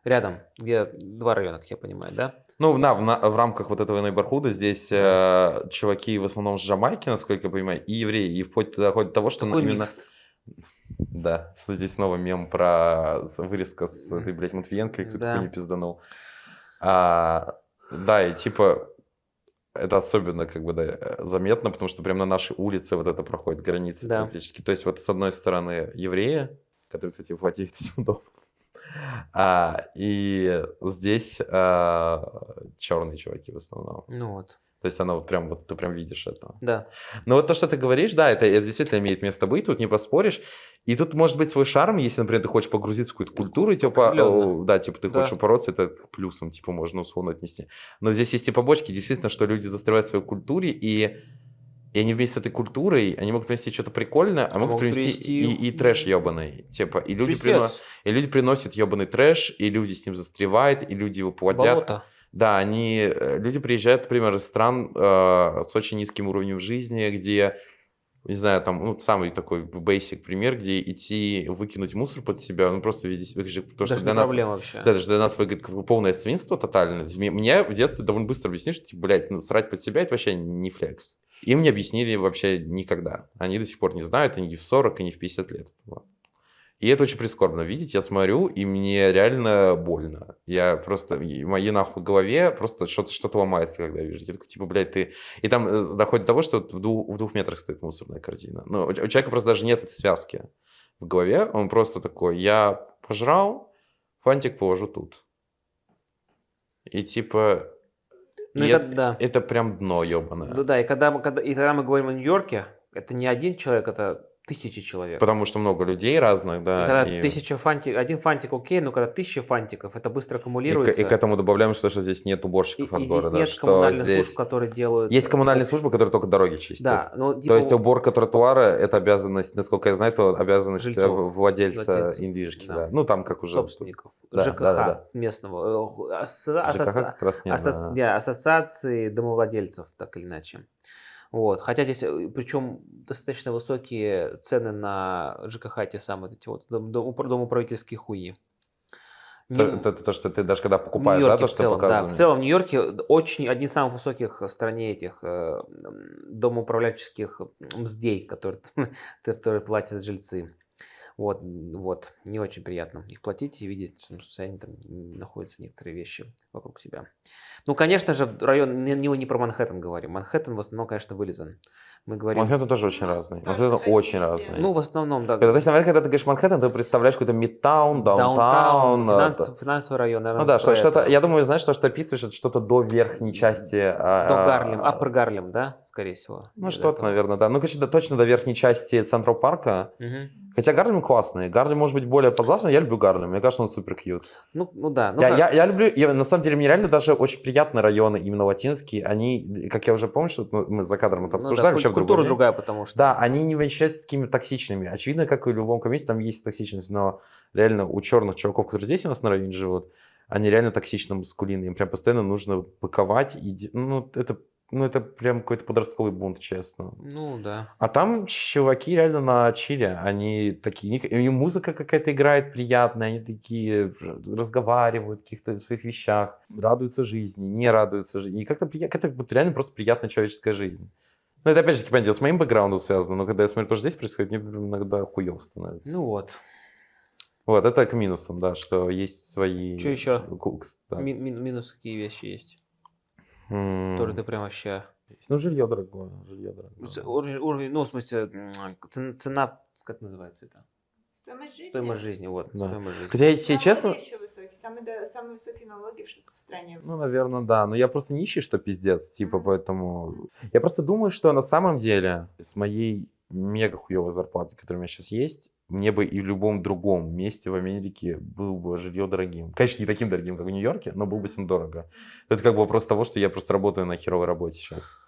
рядом, где два района, как я понимаю, да? Ну, в рамках вот этого нейборхуда здесь чуваки в основном с Жамайки, насколько я понимаю, и евреи. И вплоть доходит до того, что Какой именно... микс? Да, здесь снова мем про вырезка с этой, блядь, Матвиенко, кто Да. такой не пизданул. Да, и типа это особенно как бы да, заметно, потому что прямо на нашей улице вот это проходит граница Да. практически. То есть вот с одной стороны евреи, которые, кстати, владеют этим домом, и здесь черные чуваки в основном. Ну вот, То есть оно вот прям, вот ты прям видишь это. да. Но вот то, что ты говоришь, да, это действительно имеет место быть, тут не поспоришь. И тут может быть свой шарм, если, например, ты хочешь погрузиться в какую-то культуру, типа, Определенно. да, типа ты Да. хочешь упороться, это плюсом, типа, можно условно отнести. Но здесь есть и побочки, действительно, что люди застревают в своей культуре, и они вместе с этой культурой, они могут принести что-то прикольное, а могут принести и трэш ебаный. Типа, и люди приносят ебаный трэш, и люди с ним застревают, и люди его плодят. Болото. Да, люди приезжают, например, из стран с очень низким уровнем жизни, где, не знаю, там, ну, самый такой basic пример, где идти выкинуть мусор под себя, ну, просто везде себя, потому что Даже для не нас... проблема вообще. Да, даже для нас выглядит как бы полное свинство тотальное. Мне в детстве довольно быстро объяснили, что, типа, блядь, ну, срать под себя, это вообще не флекс. Им не объяснили вообще никогда. Они до сих пор не знают, и не в 40, и не в 50 лет. Вот. И это очень прискорбно видеть. Я смотрю, и мне реально больно. Я просто, в моей нахуй голове просто что-то ломается, когда я вижу. Я такой, типа, блядь, ты... И там доходит до того, что в 2 метрах стоит мусорная корзина. Ну, у человека просто даже нет этой связки в голове. Он просто такой, я пожрал, фантик положу тут. И типа... Ну, и да. это прям дно ебаное. Ну да, и когда мы говорим о Нью-Йорке, это не один человек, это тысячи человек. Потому что много людей разных, да. И когда один фантик окей, но когда 1000 фантиков, это быстро аккумулируется. И к этому добавляем, что здесь нет уборщиков от города. Здесь нет коммунальных служб, которые делают... Есть коммунальные службы, которые только дороги чистят. Да, но, То есть уборка тротуара – это обязанность, насколько я знаю, это обязанность Жильцов. владельца недвижки. Да. Да. Ну, там как уже... собственников, Да, ЖКХ да. местного, ЖКХ как раз нет, да. ассоциации домовладельцев, так или иначе. Вот. Хотя здесь, причем достаточно высокие цены на ЖКХ, те самые эти вот домоуправительские хуйни. То, что ты даже когда В покупаешь, Нью-Йорке да, то, в что целом, да. показывают. В целом в Нью-Йорке одни из самых высоких в стране этих домоуправленческих мздей, которые платят жильцы. Вот, не очень приятно их платить и видеть, в каком состоянии там находятся некоторые вещи вокруг себя. Ну, конечно же, район, не про Манхэттен говорим. Манхэттен в основном, конечно, вылизан. Мы говорим... Манхэттен тоже очень разный. Манхэттен очень разный. Ну, в основном, да. То есть, наверное, когда ты говоришь Манхэттен, ты представляешь какой-то мидтаун, даунтаун. Финансовый район, наверное. Ну да, что-то, я думаю, знаешь, что описываешь, это что-то до верхней части. До Гарлем, Upper Гарлем, да, скорее всего. Ну, что-то, наверное, да. Ну, конечно, точно до верхней части Централ Парка. Хотя Гарлем классный. Гарлем может быть более позлачный. Я люблю Гарлем. Мне кажется, он супер кьют. Ну да. Я люблю, на самом деле, мне реально даже очень приятны районы, именно латинские. Они, как я уже помню, что мы за кадром это обсуждали. Да, культура другая, потому что... Да, они не венчаются такими токсичными. Очевидно, как и в любом комьюнити, там есть токсичность, но реально у черных чуваков, которые здесь у нас на районе живут, они реально токсично маскулинные. Им прям постоянно нужно быковать. Это прям какой-то подростковый бунт, честно. Ну, да. А там чуваки реально на чиле. Они такие... И музыка какая-то играет приятная. Они такие разговаривают о каких-то своих вещах. Радуются жизни, не радуются жизни. И как-то это реально просто приятная человеческая жизнь. Ну, это опять же, понятно, с моим бэкграундом связано. Но когда я смотрю, что здесь происходит, мне иногда хуёво становится. Ну вот. Вот, это к минусам, да, что есть свои... Что еще? Да. Минусы какие вещи есть? Которые ты прям вообще... Ну, жилье дорогое. Уровень, ну, в смысле, цена, как называется это? Стоимость жизни. Стоимость жизни, вот. Да. Стоимость жизни. Хотя, если честно... Еще высокие. Самые высокие налоги в стране. Ну, наверное, да. Но я просто нищий, что пиздец, типа, поэтому... Я просто думаю, что на самом деле с моей мега хуевой зарплатой, которая у меня сейчас есть, мне бы и в любом другом месте в Америке было бы жилье дорогим. Конечно, не таким дорогим, как в Нью-Йорке, но было бы с ним дорого. Это как бы вопрос того, что я просто работаю на херовой работе сейчас.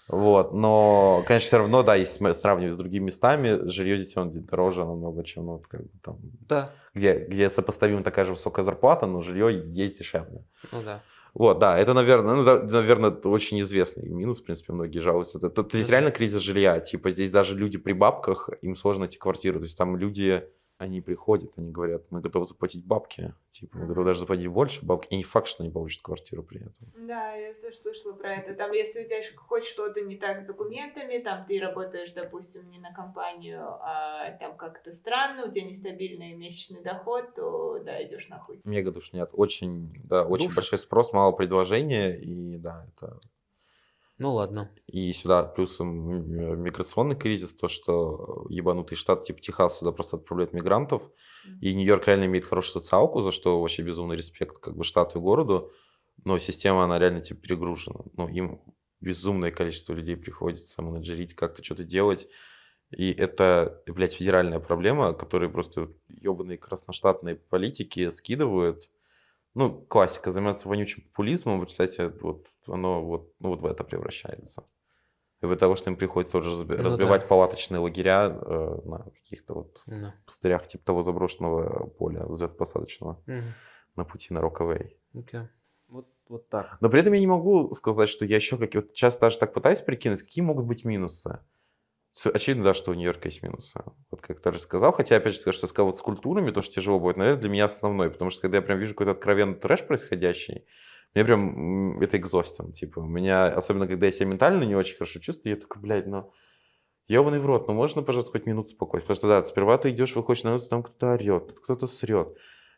Вот, но, конечно, все равно, да, если сравнивать с другими местами, жилье здесь дороже намного, чем вот, как бы, там, Да, где сопоставима такая же высокая зарплата, но жилье есть дешевле. ну да. Вот, да, это, наверное, ну, да, наверное, очень известный минус, в принципе, многие жалуются. Тут здесь реально кризис жилья, типа здесь даже люди при бабках, им сложно найти квартиру, то есть там люди, они приходят, они говорят, мы готовы заплатить бабки, типа мы готовы даже заплатить больше бабки, и не факт, что они получат квартиру при этом. Да, я тоже слышала про это. Там, если у тебя хоть что-то не так с документами, там ты работаешь, допустим, не на компанию, а там как-то странно, у тебя нестабильный месячный доход, то да, идешь нахуй. Мега душнят, очень, да, очень Душит. большой спрос, мало предложения, и да, это... Ну ладно. И сюда плюсом миграционный кризис, то, что ебанутый штат типа Техас сюда просто отправляют мигрантов, и Нью-Йорк реально имеет хорошую социалку, за что вообще безумный респект как бы штату и городу, но система, она реально типа перегружена. Ну, им безумное количество людей приходится менеджерить, как-то что-то делать, и это, блядь, федеральная проблема, которую просто ебаные красноштатные политики скидывают. Ну, классика, заниматься вонючим популизмом, кстати, вот оно вот, ну, вот в это превращается. И из-за того, что им приходится тоже разбивать палаточные лагеря на каких-то вот Ну. пустырях типа того заброшенного поля взлетно-посадочного на пути на Рокавей. Окей. Вот так. Но при этом я не могу сказать, что я еще вот сейчас даже так пытаюсь прикинуть, какие могут быть минусы. Очевидно, да, что у Нью-Йорка есть минусы. Вот как ты же сказал. Хотя, опять же, то, что я сказал вот с культурами, то, что тяжело будет, наверное, для меня основной. Потому что, когда я прям вижу какой-то откровенный трэш происходящий, мне прям это экзостин. Типа, у меня, особенно когда я себя ментально не очень хорошо чувствую, я такой, блядь, ну, ебаный в рот, ну можно, пожалуйста, хоть минуту спокойно. Потому что, да, сперва ты идешь, выходишь на улицу, там кто-то орет, тут кто-то срет.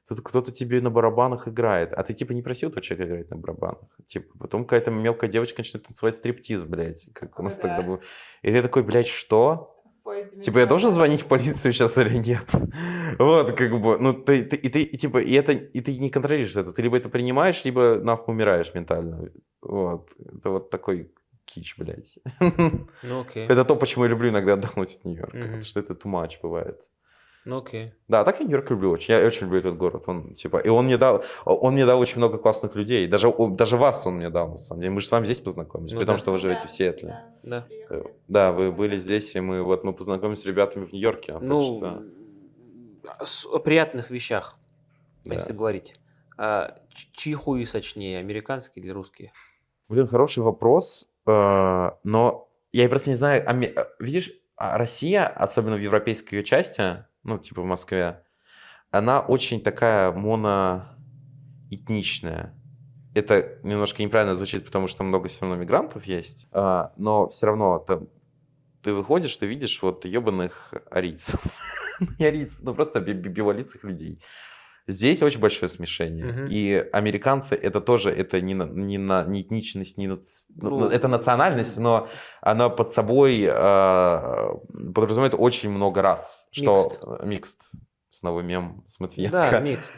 Тут кто-то тебе на барабанах играет, а ты типа не просил этого человека играть на барабанах. Типа, потом какая-то мелкая девочка начинает танцевать стриптиз, блядь, как у нас тогда был. И ты такой, блядь, что? Типа, я должен звонить в полицию сейчас или нет? Вот, как бы, ну, ты не контролируешь это. Ты либо это принимаешь, либо нахуй умираешь ментально. Вот, это вот такой кич, блядь. Ну окей. Это то, почему я люблю иногда отдохнуть от Нью-Йорка, Мгм. потому что это too much бывает. Ну окей. Да, так я Нью-Йорк люблю очень. Я очень люблю этот город. Он, типа, и он мне дал очень много классных людей. Даже вас он мне дал, на самом деле. Мы же с вами здесь познакомились, Ну при том, да. что вы живете в Сиэтле. Да. приехали. Да, вы были здесь, и мы познакомились с ребятами в Нью-Йорке. Так Ну, что, о приятных вещах, да. если говорить. Чьи хуи сочнее, американские или русские? Блин, хороший вопрос. Но я просто не знаю. Видишь, Россия, особенно в европейской ее части, ну, типа в Москве, она очень такая моноэтничная. Это немножко неправильно звучит, потому что много все равно мигрантов есть. Но все равно ты выходишь, ты видишь вот ебаных арийцев. Не арийцев, ну просто белолицых людей. Здесь очень большое смешение. Мгм. И американцы это тоже, это не этничность, Ну, это национальность, но она под собой подразумевает очень много рас. Что микст. Снова мем с Матвиенко. Да, микс.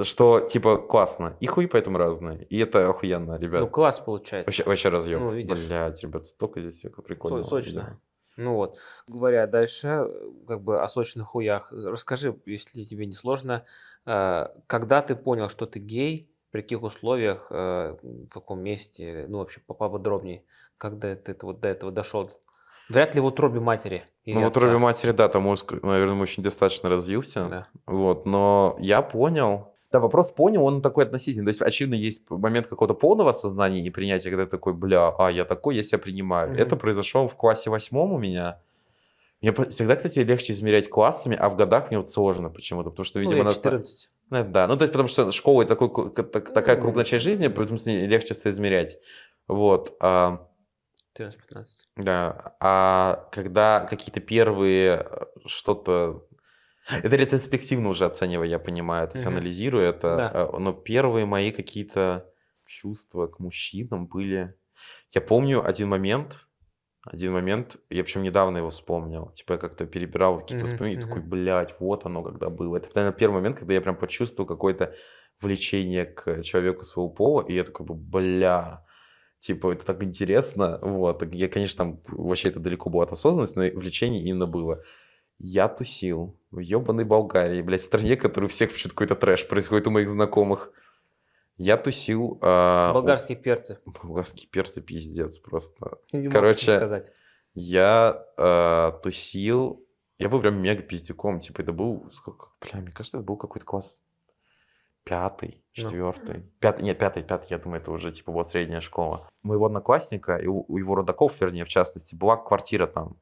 Что типа классно. И хуи поэтому разные. И это охуенно, ребят. Ну, класс получается. Вообще разъем. Ну, видишь. Блядь, ребят, столько здесь всего прикольного. Сочно. Да. Ну вот, говоря дальше, как бы о сочных хуях, расскажи, если тебе не сложно, когда ты понял, что ты гей, при каких условиях, в каком месте, ну вообще поподробнее, когда ты вот до этого дошел? Вряд ли в утробе матери или Ну, в отца. утробе матери, да, там мозг, наверное, очень достаточно развился. Да. Вот, но я понял. Да, вопрос понял, он такой относительный. То есть, очевидно, есть момент какого-то полного осознания и принятия, когда ты такой, бля, я такой, я себя принимаю. Мгм. Это произошло в классе 8 у меня. Мне всегда, кстати, легче измерять классами, а в годах мне вот сложно почему-то, потому что, Ну, видимо, лет 14. Да, ну, то есть, потому что школа — это такая крупная часть жизни, поэтому с ней легче соизмерять. Вот. 14-15. Да, а когда какие-то первые что-то... Это ретроспективно уже оценивая, я понимаю, то есть Мгм. анализирую это, Да. но первые мои какие-то чувства к мужчинам были... Я помню один момент, я причем недавно его вспомнил, типа я как-то перебирал какие-то Мгм, воспоминания, такой, мгм. блядь, вот оно когда было. Это, наверное, первый момент, когда я прям почувствовал какое-то влечение к человеку своего пола, и я такой, бля... Типа, это так интересно. Вот. Я, конечно, там вообще это далеко была от осознанности, но влечение именно было. Я тусил в ебаной Болгарии, блядь, в стране, в которой у всех почему-то какой-то трэш происходит у моих знакомых. Я тусил... Болгарские перцы. Болгарские перцы пиздец просто. Не могу Короче, сказать. я тусил... Я был прям мега пиздюком. Типа это был... Сколько? Бля, мне кажется, это был какой-то класс 5-й, 4-й. Нет, 5-й, я думаю, это уже типа была средняя школа. У моего одноклассника и у его родаков, вернее, в частности, была квартира там.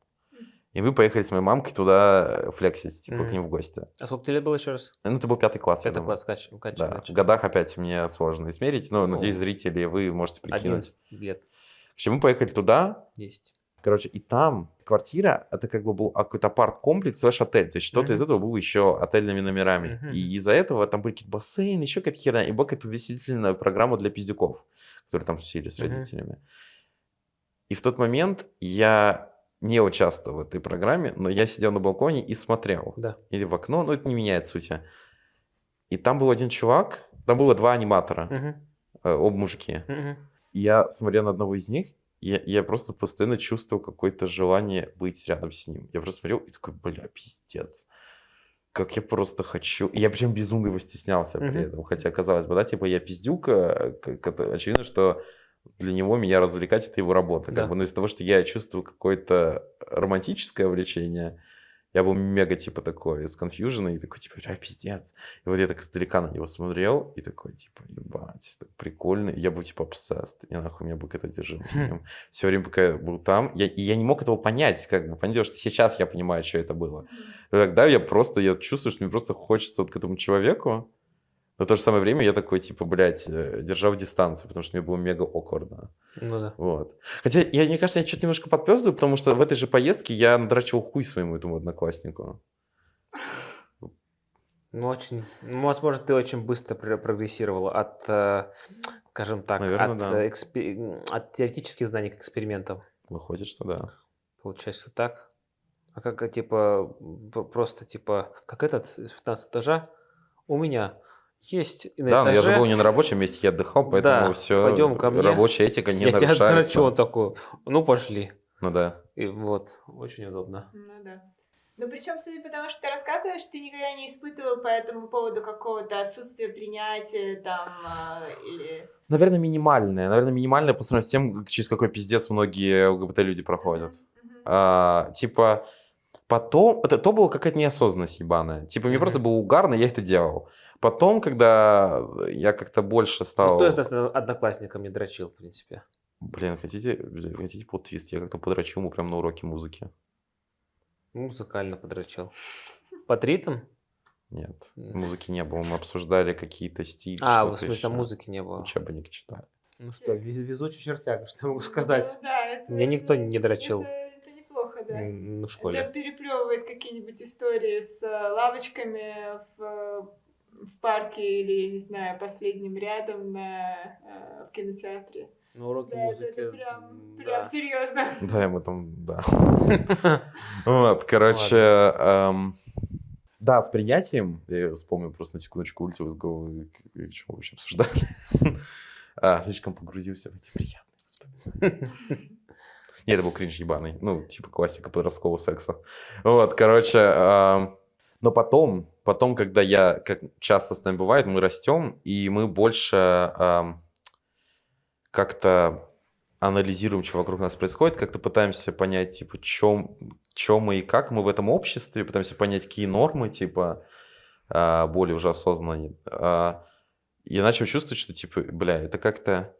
И мы поехали с моей мамкой туда флексить, типа, к ним в гости. А сколько тебе лет было еще раз? Ну, это был 5 класс, я Это думаю. класс Да. В годах опять мне сложно измерить, но, надеюсь, зрители, вы можете прикинуть. 11 лет. В общем, мы поехали туда, 10. короче, и там квартира, это как бы был какой-то апарт-комплекс /отель, то есть что-то из этого было еще отельными номерами. И из-за этого там были какие-то бассейны, еще какая-то херня, и была какая-то увеселительная программа для пиздюков, которые там тусили с родителями. И в тот момент я не участвовал в этой программе, но я сидел на балконе и смотрел. Да. Или в окно, но это не меняет сути. И там был один чувак, там было 2 аниматора, оба мужики. И я смотрел на одного из них, и я просто постоянно чувствовал какое-то желание быть рядом с ним. Я просто смотрел и такой, бля, пиздец. Как я просто хочу. И я причем безумно его стеснялся при этом. Хотя, казалось бы, да, типа я пиздюка, очевидно, что для него меня развлекать — это его работа. Да. Как бы, но из-за того, что я чувствую какое-то романтическое влечение, я был мега, типа, такой, с конфьюжена, и такой, типа, пиздец. И вот я так издалека на него смотрел, и такой, типа, ебать, так прикольно. И я был, типа, obsessed. И нахуй у меня был какая-то одержимость им. Все время, пока я был там, я не мог этого понять, как бы, понятно, что сейчас я понимаю, что это было. Но тогда я чувствую, что мне просто хочется вот к этому человеку. Но в то же самое время я такой, типа, блядь, держал дистанцию, потому что мне было мега awkwardно. Ну да. Вот. Хотя, мне кажется, я что-то немножко подпёздываю, потому что в этой же поездке я надрачивал хуй своему этому однокласснику. Ну, возможно, ты очень быстро прогрессировал от, скажем так, Наверное, от теоретических знаний к экспериментам. Выходит, что да. Получается так. А как, типа, просто, типа, как этот с 15 этажа у меня есть и на Да, но я этаже. же был не на рабочем месте, я отдыхал, поэтому Да, все, пойдем ко мне. рабочая этика не Я тебя нарушается. драчу, он такой, ну, пошли. Ну да. И вот, очень удобно. Ну да. Ну причем, судя по тому, что ты рассказываешь, ты никогда не испытывал по этому поводу какого-то отсутствия принятия там или... Наверное, минимальное по сравнению с тем, через какой пиздец многие ЛГБТ-люди проходят. Типа, потом, то была какая-то неосознанность ебаная. Типа, мне просто было угарно, я это делал. Потом, когда я как-то больше стал... Ну, кто из нас одноклассником не дрочил, в принципе? Блин, хотите плот-твист? Я как-то подрочил ему прямо на уроке музыки. Музыкально подрочил. Под ритм? Нет, музыки не было. Мы обсуждали какие-то стили. В смысле, музыки не было. Учебник читали. Ну что, везучий чертяга, что я могу сказать? Ну, да, это, Меня никто не дрочил. Это неплохо, да. В школе. Это переплевывает какие-нибудь истории с лавочками в парке или, я не знаю, последним рядом в кинотеатре. На уроке Да, музыки. это прям серьезно. Да, ему там, да. Вот, короче, да, с принятием, я вспомнил просто на секундочку, улетел из головы, что мы вообще обсуждали. Слишком погрузился в эти приятные воспоминания. Нет, это был кринж ебаный, ну, типа классика подросткового секса. Вот, короче, но потом, когда как часто с нами бывает, мы растем, и мы больше как-то анализируем, что вокруг нас происходит, как-то пытаемся понять, типа, чем мы и как мы в этом обществе, пытаемся понять, какие нормы, типа, более уже осознанные. Я начал чувствовать, что, типа, бля, это как-то...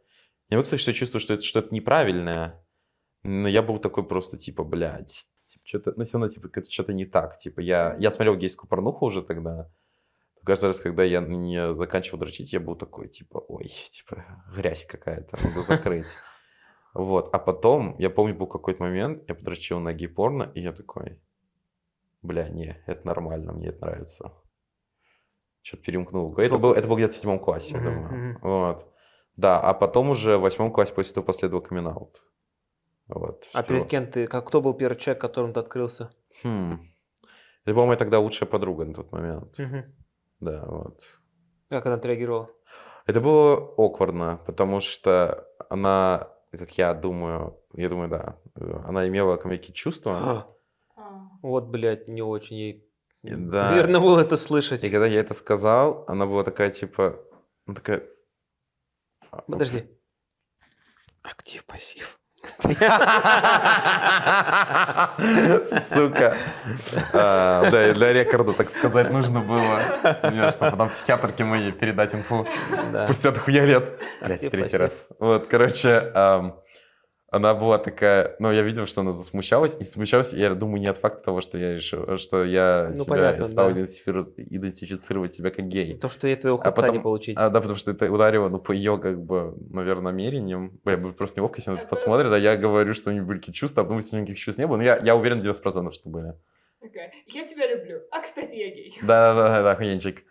Не могу сказать, что я чувствую, что это что-то неправильное, но я был такой просто, типа, блядь, что-то, ну, все равно, типа, это что-то не так. Типа, я смотрел гейскую порнуху уже тогда. Каждый раз, когда я не заканчивал дрочить, я был такой, типа, ой, типа, грязь какая-то, надо закрыть. Вот, а потом, я помню, был какой-то момент, я подрочил на гей-порно, и я такой, бля, не, это нормально, мне это нравится. Что-то перемкнул. Это был где-то в 7 классе, я думаю. Вот. Да, а потом уже в 8 классе после этого последовал камин-аут. Вот. А перед кем ты, кто был первый человек, которым ты открылся? Это была моя тогда лучшая подруга на тот момент. Да, вот. Как она отреагировала? Это было awkwardно, потому что она, как я думаю, да, она имела ко мне какие-то чувства. Вот, блядь, не очень ей... Да. Наверное, было это слышать. И когда я это сказал, она была такая, типа, ну, такая, Подожди. Актив-пассив. Сука. Для рекорда, так сказать, нужно было. Конечно, потом психиатрке моей передать инфу Да. спустя дохуя лет. Блядь, Актив, третий пассив. раз. Вот, короче, она была такая, ну, я видел, что она засмущалась, и смущалась, я думаю, не от факта того, что я решил, что я Ну, тебя понятно, стал да. идентифицировать тебя как гей. То, что я твоего хуйца не получить. Да, потому что это ударило, ну, по ее, как бы, наверное, намерениям. Бля, будет просто неловко, если она это посмотрит, а я говорю, что у них были какие-то чувства, а потом, если никаких чувств не было, ну, я уверен 90%, что были. Такая, я тебя люблю. А, кстати, я гей. Да, охуенчик.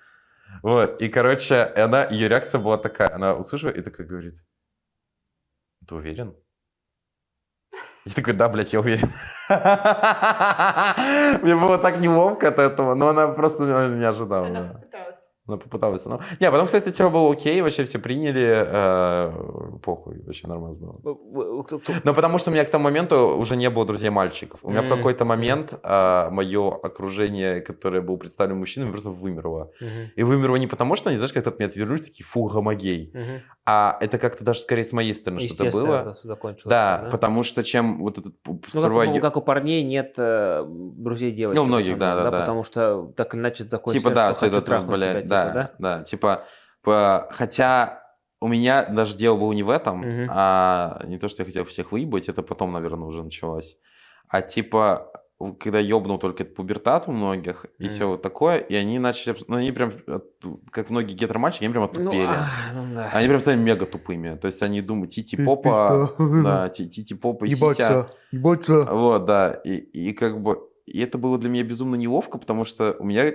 Вот, и, короче, ее реакция была такая, она услышала и такая говорит, ты уверен? Я такой, да, блядь, я уверен. Мне было так неловко от этого, но она просто не ожидала. Она да. попыталась. Она попыталась. Ну. Не, потом, кстати, тема было окей, вообще все приняли, похуй, вообще нормально было. Но потому что у меня к тому моменту уже не было друзей мальчиков. У меня в какой-то момент мое окружение, которое было представлено мужчинами, просто вымерло. И вымерло не потому, что они, знаешь, как-то от меня отвернулись, такие, фу, гомогей. А это как-то даже скорее с моей стороны что-то было. Закончилось. Да, потому что чем вот этот... Ну, как у парней нет друзей девочек. Ну, у многих, в основном, да. Потому что так или иначе закончится, Типа, да, что хочу трахнуть тебя, блядь, типа, да? да, типа, хотя у меня даже дело было не в этом, а не то, что я хотел всех выебать, это потом, наверное, уже началось, а типа, когда ёбнул только этот пубертат у многих, и все вот такое, и они начали, ну, они прям, как многие гетеромальчики, они прям оттупели. Да. Они прям стали мега тупыми, то есть они думают, тити-попа, да, тити-попа, сися. Ебаться. Вот, да, и как бы... И это было для меня безумно неловко, потому что у меня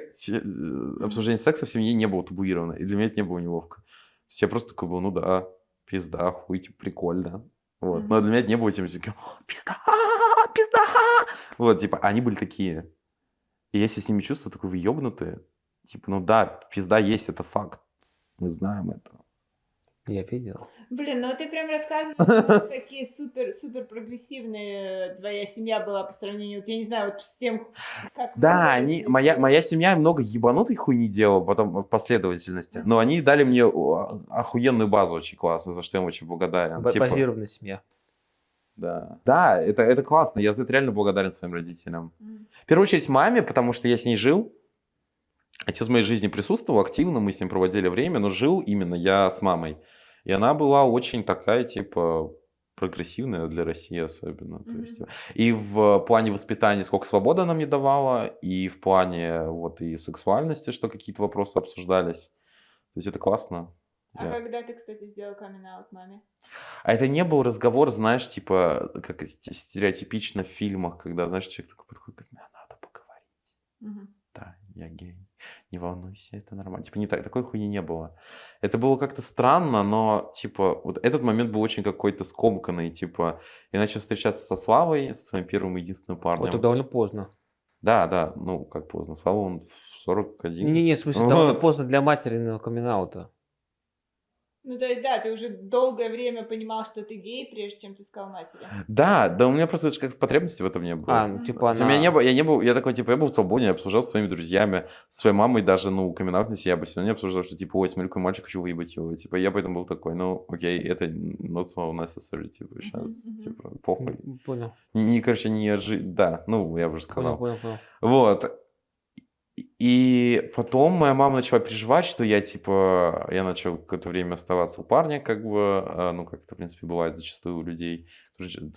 обсуждение секса в семье не было табуировано, и для меня это не было неловко. То есть я просто такой был, ну да, пизда, хуй, типа, прикольно. Вот. Но для меня это не было тем, что пизда, пизда. Вот, типа, они были такие. И я себя с ними чувствую такой, вы ёбнутые. Типа, ну да, пизда есть, это факт. Мы знаем это. Я видел. Блин, ну ты прям рассказываешь, какие супер прогрессивные твоя семья была по сравнению, вот, я не знаю, вот с тем, как... Да, моя семья много ебанутой хуйни делала потом в последовательности, но они дали мне охуенную базу очень классно, за что я им очень благодарен. Типа, Базированная семья. да, это классно, я за это реально благодарен своим родителям. В первую очередь маме, потому что я с ней жил. Отец в моей жизни присутствовал активно, мы с ним проводили время, но жил именно я с мамой. И она была очень такая, типа, прогрессивная для России особенно. То есть, и в плане воспитания, сколько свободы она мне давала, и в плане вот и сексуальности, что какие-то вопросы обсуждались. То есть это классно. А когда ты, кстати, сделал камин-аут маме? А это не был разговор, знаешь, типа, как стереотипично в фильмах, когда, знаешь, человек такой подходит, говорит, мне надо поговорить. Да, я гей. Не волнуйся, это нормально. Типа, не так, такой хуйни не было. Это было как-то странно, но, типа, вот этот момент был очень какой-то скомканный, типа, я начал встречаться со Славой, со своим первым и единственным парнем. Это довольно поздно. Да, ну, как поздно. Слава, он в 41. Не, в смысле, довольно поздно для материного камин-аута. Ну, то есть, да, ты уже долгое время понимал, что ты гей, прежде чем ты сказал матери. Да, у меня просто как потребности в этом не было. Ну, типа То есть у меня не было, я такой, типа, я был свободен, я обсуждал со своими друзьями, со своей мамой даже, ну, камин-аут на себя, я бы все равно не обсуждал, что, типа, ой, смотри, какой мальчик, хочу выебать его. Типа, я поэтому был такой, ну, окей, это not so necessary, типа, сейчас, типа, похуй. Понял. Короче, да, ну, я уже сказал. Понял. Вот. И потом моя мама начала переживать, что я, типа, я начал какое-то время оставаться у парня, как бы, ну, как это, в принципе, бывает зачастую у людей, которые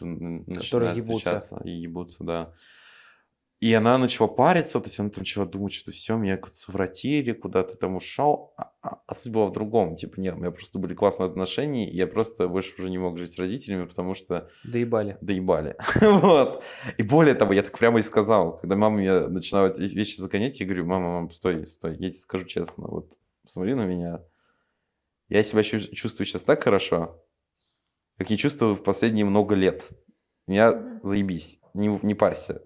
начинают встречаться и ебутся, да. И она начала париться, то есть она там начала думать, что все, меня как-то совратили, куда-то там ушел. А суть была в другом. Типа, нет, у меня просто были классные отношения, и я просто больше уже не мог жить с родителями, потому что... Доебали. Вот. И более того, я так прямо и сказал, когда мама меня начинала эти вещи загонять, я говорю, мама, стой, я тебе скажу честно, вот посмотри на меня. Я себя чувствую сейчас так хорошо, как не чувствую в последние много лет. Меня заебись, не парься.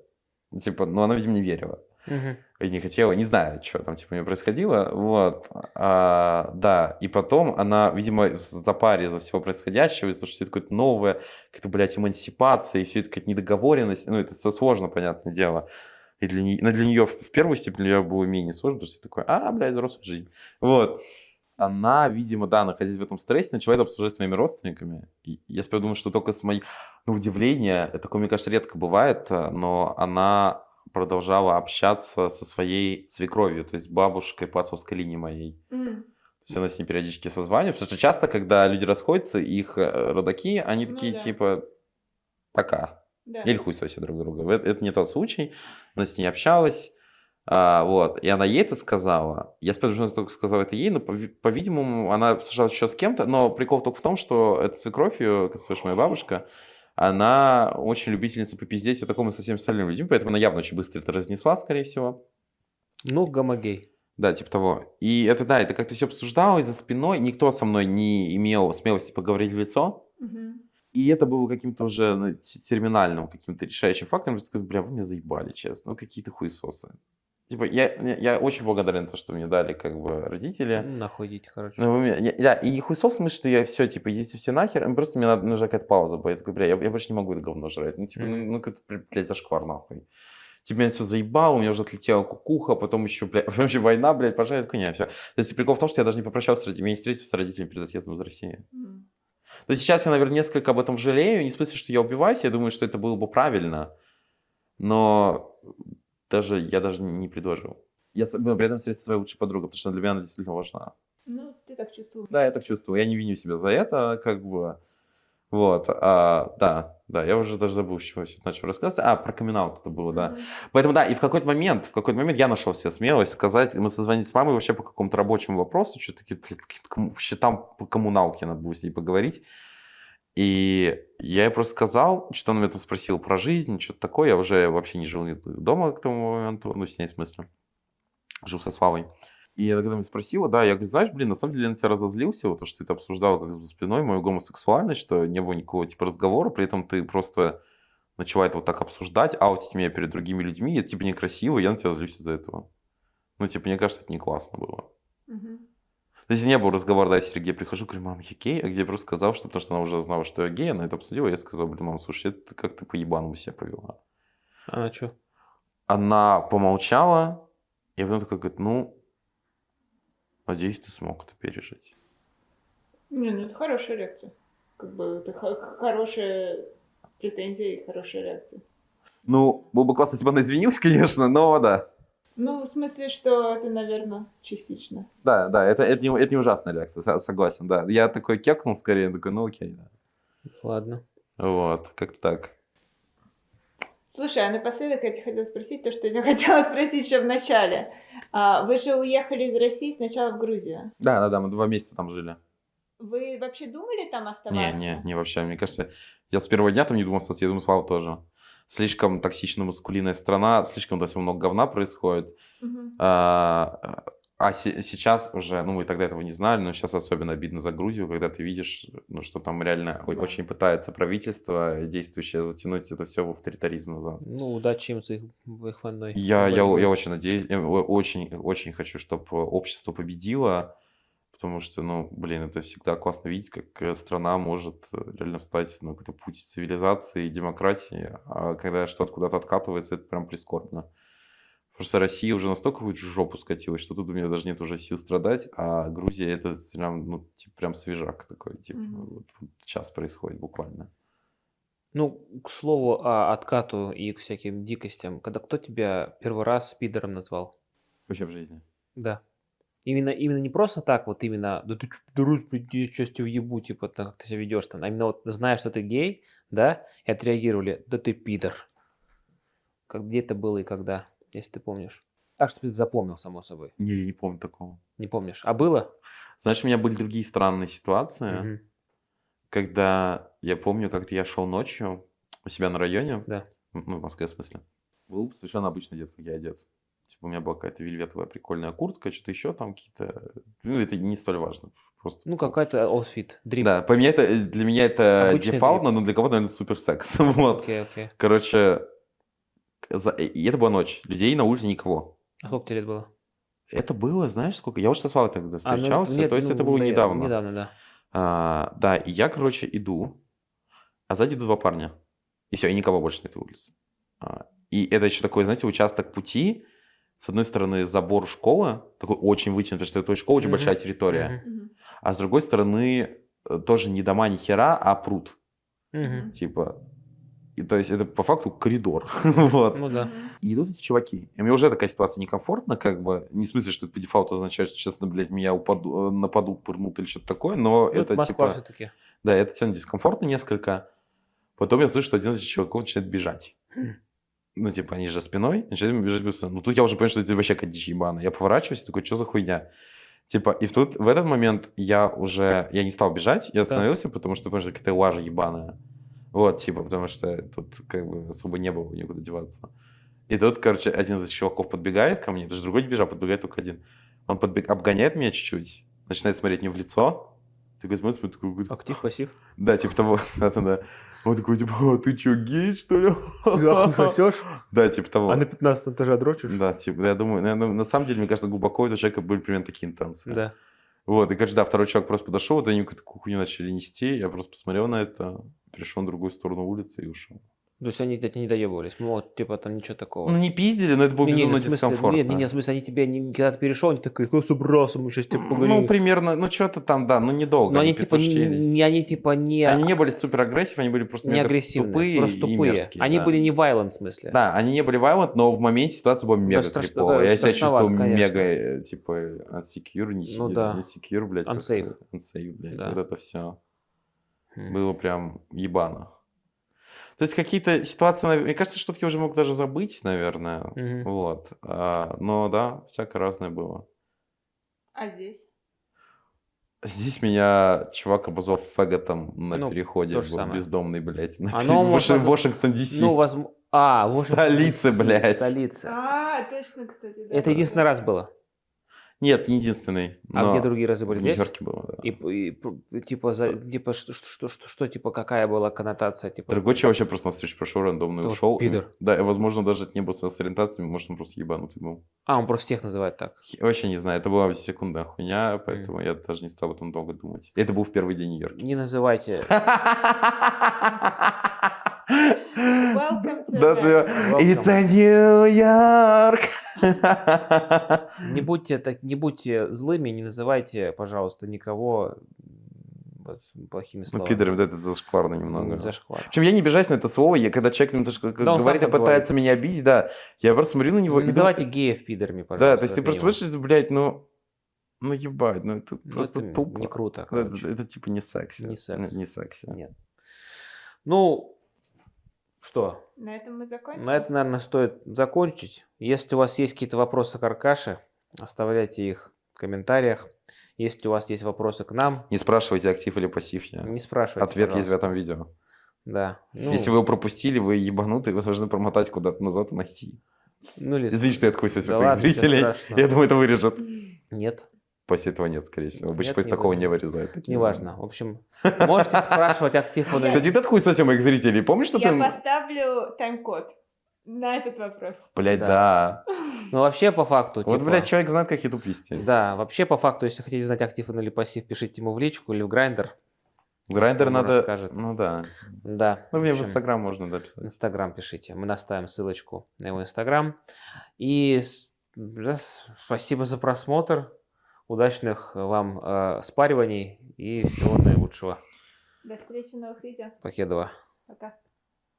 Типа, ну, она, видимо, не верила. И не хотела, не знаю, что там, типа, у меня происходило. Вот. Да, и потом она, видимо, в запаре за всего происходящего, из-за того, что все это какое-то новое, какая-то, блядь, эмансипация, и все это какая-то недоговоренность. Ну, это все сложно, понятное дело. И для нее в первую степень, для нее было менее сложно, потому что я такой, блядь, взрослая жизнь. Вот. она, видимо, да, находясь в этом стрессе, начала это обсуждать с моими родственниками. И я сперва думаю, что только с моей... Ну, удивление, это такое, мне кажется, редко бывает, но она продолжала общаться со своей свекровью, то есть бабушкой по отцовской линии моей. То есть она с ней периодически созванивается. Потому что часто, когда люди расходятся, их родаки, они Ну такие, да. типа, пока. Да. Или хуесосят друг друга. Это не тот случай. Она с ней общалась. Вот. И она ей это сказала. Я сперва только сказал это ей, но, по-видимому, она обсуждала еще с кем-то. Но прикол только в том, что эта свекровь, ее, как слышишь, моя бабушка, она очень любительница попиздеть о таком и со всеми остальными людьми, поэтому она явно очень быстро это разнесла, скорее всего. Ну, гомогей. Да, типа того. И это, да, это как-то все обсуждалось за спиной. Никто со мной не имел смелости поговорить в лицо. Мгм. И это было каким-то уже терминальным, каким-то решающим фактором. Я сказал, бля, вы меня заебали, честно. Ну, какие-то хуесосы. Типа, я очень благодарен, то, что мне дали, как бы, родители. Ну, нахуй идите, короче. Ну, да, и не хуесос в смысле, что я все, типа, идите все нахер. Просто мне нужна какая-то пауза. Я такой, бля, я больше не могу это говно жрать. Ну, типа, ну, как-то, блядь, зашквар, нахуй. Типа, меня все заебало, у меня уже отлетела кукуха, потом еще, блядь, потом еще война, блядь, пожалуйста, коня, все. То есть прикол в том, что я даже не попрощался с родителями, я не встретился с родителями перед отъездом из России. М. То есть сейчас я, наверное, несколько об этом жалею, не в смысле, что я убиваюсь, я думаю, что это было бы правильно, но я даже не предложил. Я при этом встретил свою лучшую подругу, потому что для меня она действительно важна. Ну, ты так чувствуешь. Да, я так чувствую, я не виню себя за это, как бы, вот, да, я уже даже забыл, с чего я начал рассказывать, про камин-аут это было, да. Мгм. Поэтому, да, и в какой-то момент я нашел себе смелость сказать, мы созвонились с мамой вообще по какому-то рабочему вопросу, что-то такие, счетам по коммуналке надо было с ней поговорить. И я ей просто сказал, что она меня там спросила про жизнь, что-то такое. Я уже вообще не жил дома к тому моменту, ну, с ней в смысле. Жил со Славой. И она когда меня спросила, да, я говорю, знаешь, блин, на самом деле я на тебя разозлился, вот то, что ты обсуждала как за спиной мою гомосексуальность, что не было никакого типа разговора, при этом ты просто начала это вот так обсуждать, аутить меня перед другими людьми, это типа некрасиво, я на тебя злюсь из-за этого. Ну, типа, мне кажется, это не классно было. Мгм. То есть не был разговор, да, я Сергею прихожу, говорю, мам, я гей, а где я просто сказал, что потому что она уже знала, что я гей, она это обсудила, я сказал, блин, мам, слушай, это как ты по-ебаному себя повела. А что? Она помолчала, и потом такая говорит, ну, надеюсь, ты смог это пережить. Не, ну это хорошая реакция. Как бы это хорошая претензия и хорошая реакция. Ну, было бы классно, если бы она извинилась, конечно, но да. Ну, в смысле, что это, наверное, частично. Да, это не ужасная реакция, согласен, да. Я такой кекнул скорее, такой, ну окей, да. Ладно. Вот, как так. Слушай, а напоследок я тебя хотела спросить то, что я хотела спросить еще в начале. Вы же уехали из России сначала в Грузию. Да, мы 2 месяца там жили. Вы вообще думали там оставаться? Не, вообще, мне кажется, я с первого дня там не думал остаться, я думаю, Слава тоже. Слишком токсично маскулинная страна, слишком там много говна происходит. Мгм. Сейчас уже, ну мы тогда этого не знали, но сейчас особенно обидно за Грузию, когда ты видишь, ну, что там реально Да. очень пытается правительство действующее затянуть это все в авторитаризм назад. Ну, удачи им в их войной. Я очень надеюсь, очень хочу, чтобы общество победило, потому что, ну, блин, это всегда классно видеть, как страна может реально встать на какой-то путь цивилизации и демократии, а когда что-то куда-то откатывается, это прям прискорбно. Просто Россия уже настолько в жопу скатилась, что тут у меня даже нет уже сил страдать, а Грузия это прям, ну, типа, прям свежак такой, типа, Мгм. вот сейчас происходит буквально. Ну, к слову о откату и к всяким дикостям. Когда кто тебя первый раз пидором назвал? Вообще в жизни. Да. Именно не просто так, вот именно, да ты чё, пидорас, блядь, я сейчас тебя въебу, типа, так, как ты себя ведешь там, а именно вот зная, что ты гей, да, и отреагировали, да ты пидор. Где это было и когда, если ты помнишь? Так, что ты запомнил, само собой. Не, я не помню такого. Не помнишь. А было? Знаешь, у меня были другие странные ситуации, Мгм. когда я помню, как-то я шел ночью у себя на районе, Да. ну, в Москве, в смысле. Был совершенно обычный одет, как я одет. Типа у меня была какая-то вельветовая прикольная куртка, что-то еще там какие-то... Ну, это не столь важно. Просто... Ну, какой-то аутфит, дрип. Да, для меня это Обычный дефолтно, но для кого-то, наверное, супер секс. Вот. Окей. Короче, и это была ночь. Людей на улице никого. А сколько тебе лет было? Это было, знаешь, сколько? Я уже со Славой тогда Ну, встречался, нет, то есть ну, это было недавно. Недавно, да. Да, и я, короче, иду, а сзади идут 2 парня. И все, и никого больше на этой улице. И это еще такой, знаете, участок пути, с одной стороны, забор школы, такой очень вытянутый, потому что это школа, очень Мгм. большая территория. Мгм. А с другой стороны, тоже не дома, ни хера, а пруд. Мгм. Типа. И, то есть это по факту коридор. Вот. Ну да. И идут эти чуваки. И мне уже такая ситуация некомфортна, как бы. Не в смысле, что это по дефолту означает, что сейчас, блядь, меня нападут, пырнут или что-то такое, но Ну, это Москва типа... все-таки. Да, это все дискомфортно несколько. Потом я слышу, что один из этих чуваков начинает бежать. Ну, типа, они же спиной, начинают бежать быстро. Ну, тут я уже понимаю, что это вообще какая-то дичь ебаная. Я поворачиваюсь, такой, что за хуйня? Типа, и тут в этот момент я не стал бежать, я остановился, потому что, понимаешь, какая-то лажа ебаная. Вот, типа, потому что тут как бы особо не было никуда деваться. И тут, короче, один из чуваков подбегает ко мне, даже другой не бежал, подбегает только один. Он обгоняет меня чуть-чуть, начинает смотреть мне в лицо. Такой смотрит, такой, говорит, Актив, пассив. да, типа того, да. Он такой, типа, ты чё, гей, что ли? Захуй сосешь, Да, типа того. а на 15 этаже дрочишь? Да, типа, я думаю, наверное, на самом деле, мне кажется, глубоко у этого человека были примерно такие интенции. Да. Вот, и, короче, да, второй человек просто подошел, вот они какую-то хуйню начали нести, я просто посмотрел на это, перешел на другую сторону улицы и ушел. То есть они не доебывались, вот, типа там ничего такого. Ну, не пиздили, но это было безумно в смысле, дискомфортно. Нет, в смысле, они тебя, когда ты перешел, они такие, ну, собрался, мы сейчас тебя Ну, поговорим. примерно, ну, что-то там, да, ну, недолго. Но они типа припустились. не Они не были супер агрессивны, они были просто мега агрессивные, тупые просто и тупые. мерзкие. Они да. были не violent в смысле. Да, они не были violent, но в моменте ситуация была мега страшно, криповая. да, Я себя чувствовал страшновато, конечно. мега, типа, unsecure, Ну да. не secure, блядь. Unsafe. как-то. Unsafe, блядь, Да. вот это все. Хм. Было прям ебано. То есть какие-то ситуации, мне кажется, что-то я уже мог даже забыть, наверное. Мгм. Вот. Но да, всякое разное было. А здесь? Здесь меня чувак обозвал фэготом на Ну, переходе, то же был самое. бездомный, блядь, на Оно может в Вашингтон, Д.С. Ну, возможно... Столица, блядь. Столица. Точно, кстати, да. Это единственный раз было. Нет, не единственный. А но где другие разы были? В Здесь? Нью-Йорке было, да. Типа, что, типа, какая была коннотация? Типа, Другой человек вообще просто на встречу прошел, рандомно Тот ушел. пидор. Да, и, возможно, даже это не был с ориентацией, может, он просто ебанутый был. он просто всех называет так. Вообще не знаю, это была секундная хуйня, поэтому я даже не стал об этом долго думать. Это был в первый день Нью-Йорка. Не называйте. Welcome to Да, America. да. It's a New York. Не будьте злыми, не называйте, пожалуйста, никого вот, плохими Ну, словами. пидоры, вот это зашкварно немного. Зашквар. Причем я не обижаюсь на это слово, когда человек он говорит и сам так пытается меня обидеть, да, я просто смотрю на него Не и называйте геев пидорами, думаю, пожалуйста. да, то есть ты просто мимо. слышишь, блядь, ну ебать, ну это Ну, просто это тупо. не круто, Да, короче. это типа не секси. Не секс. Не секси. Нет. Ну, что? На этом мы закончим. На это, наверное, стоит закончить. Если у вас есть какие-то вопросы к Аркаше, оставляйте их в комментариях. Если у вас есть вопросы к нам, Не спрашивайте, актив или пассив я. не спрашивайте, Ответ есть в пожалуйста. этом видео. Да. Ну, Если вы его пропустили, вы ебанутый, вы должны промотать куда-то назад и найти. ну, или... Извините, что я такой со Да своих ладно, ничего зрителей. страшного. Я думаю, это вырежет. Нет, После этого нет, скорее всего. Обычно Нет, после не такого не вырежет. вырезают. такие неважно. В общем, можете спрашивать, актив он или Кстати, ты хуй сосем моих зрителей. Помнишь, что Я ты... поставлю тайм-код на этот вопрос. Блядь, Да. да. Ну, вообще, по факту, Вот, типа, блядь, человек знает, как YouTube вести. Да, вообще, по факту, если хотите знать, актив он или пассив, пишите ему в личку или в Grindr. В Grindr он надо... расскажет. Ну да. Да. Ну, мне в общем, Instagram можно дописать. Инстаграм пишите. Мы наставим ссылочку на его Инстаграм. И спасибо за просмотр. Удачных вам спариваний и всего наилучшего. До встречи в новых видео. Покедова. Пока.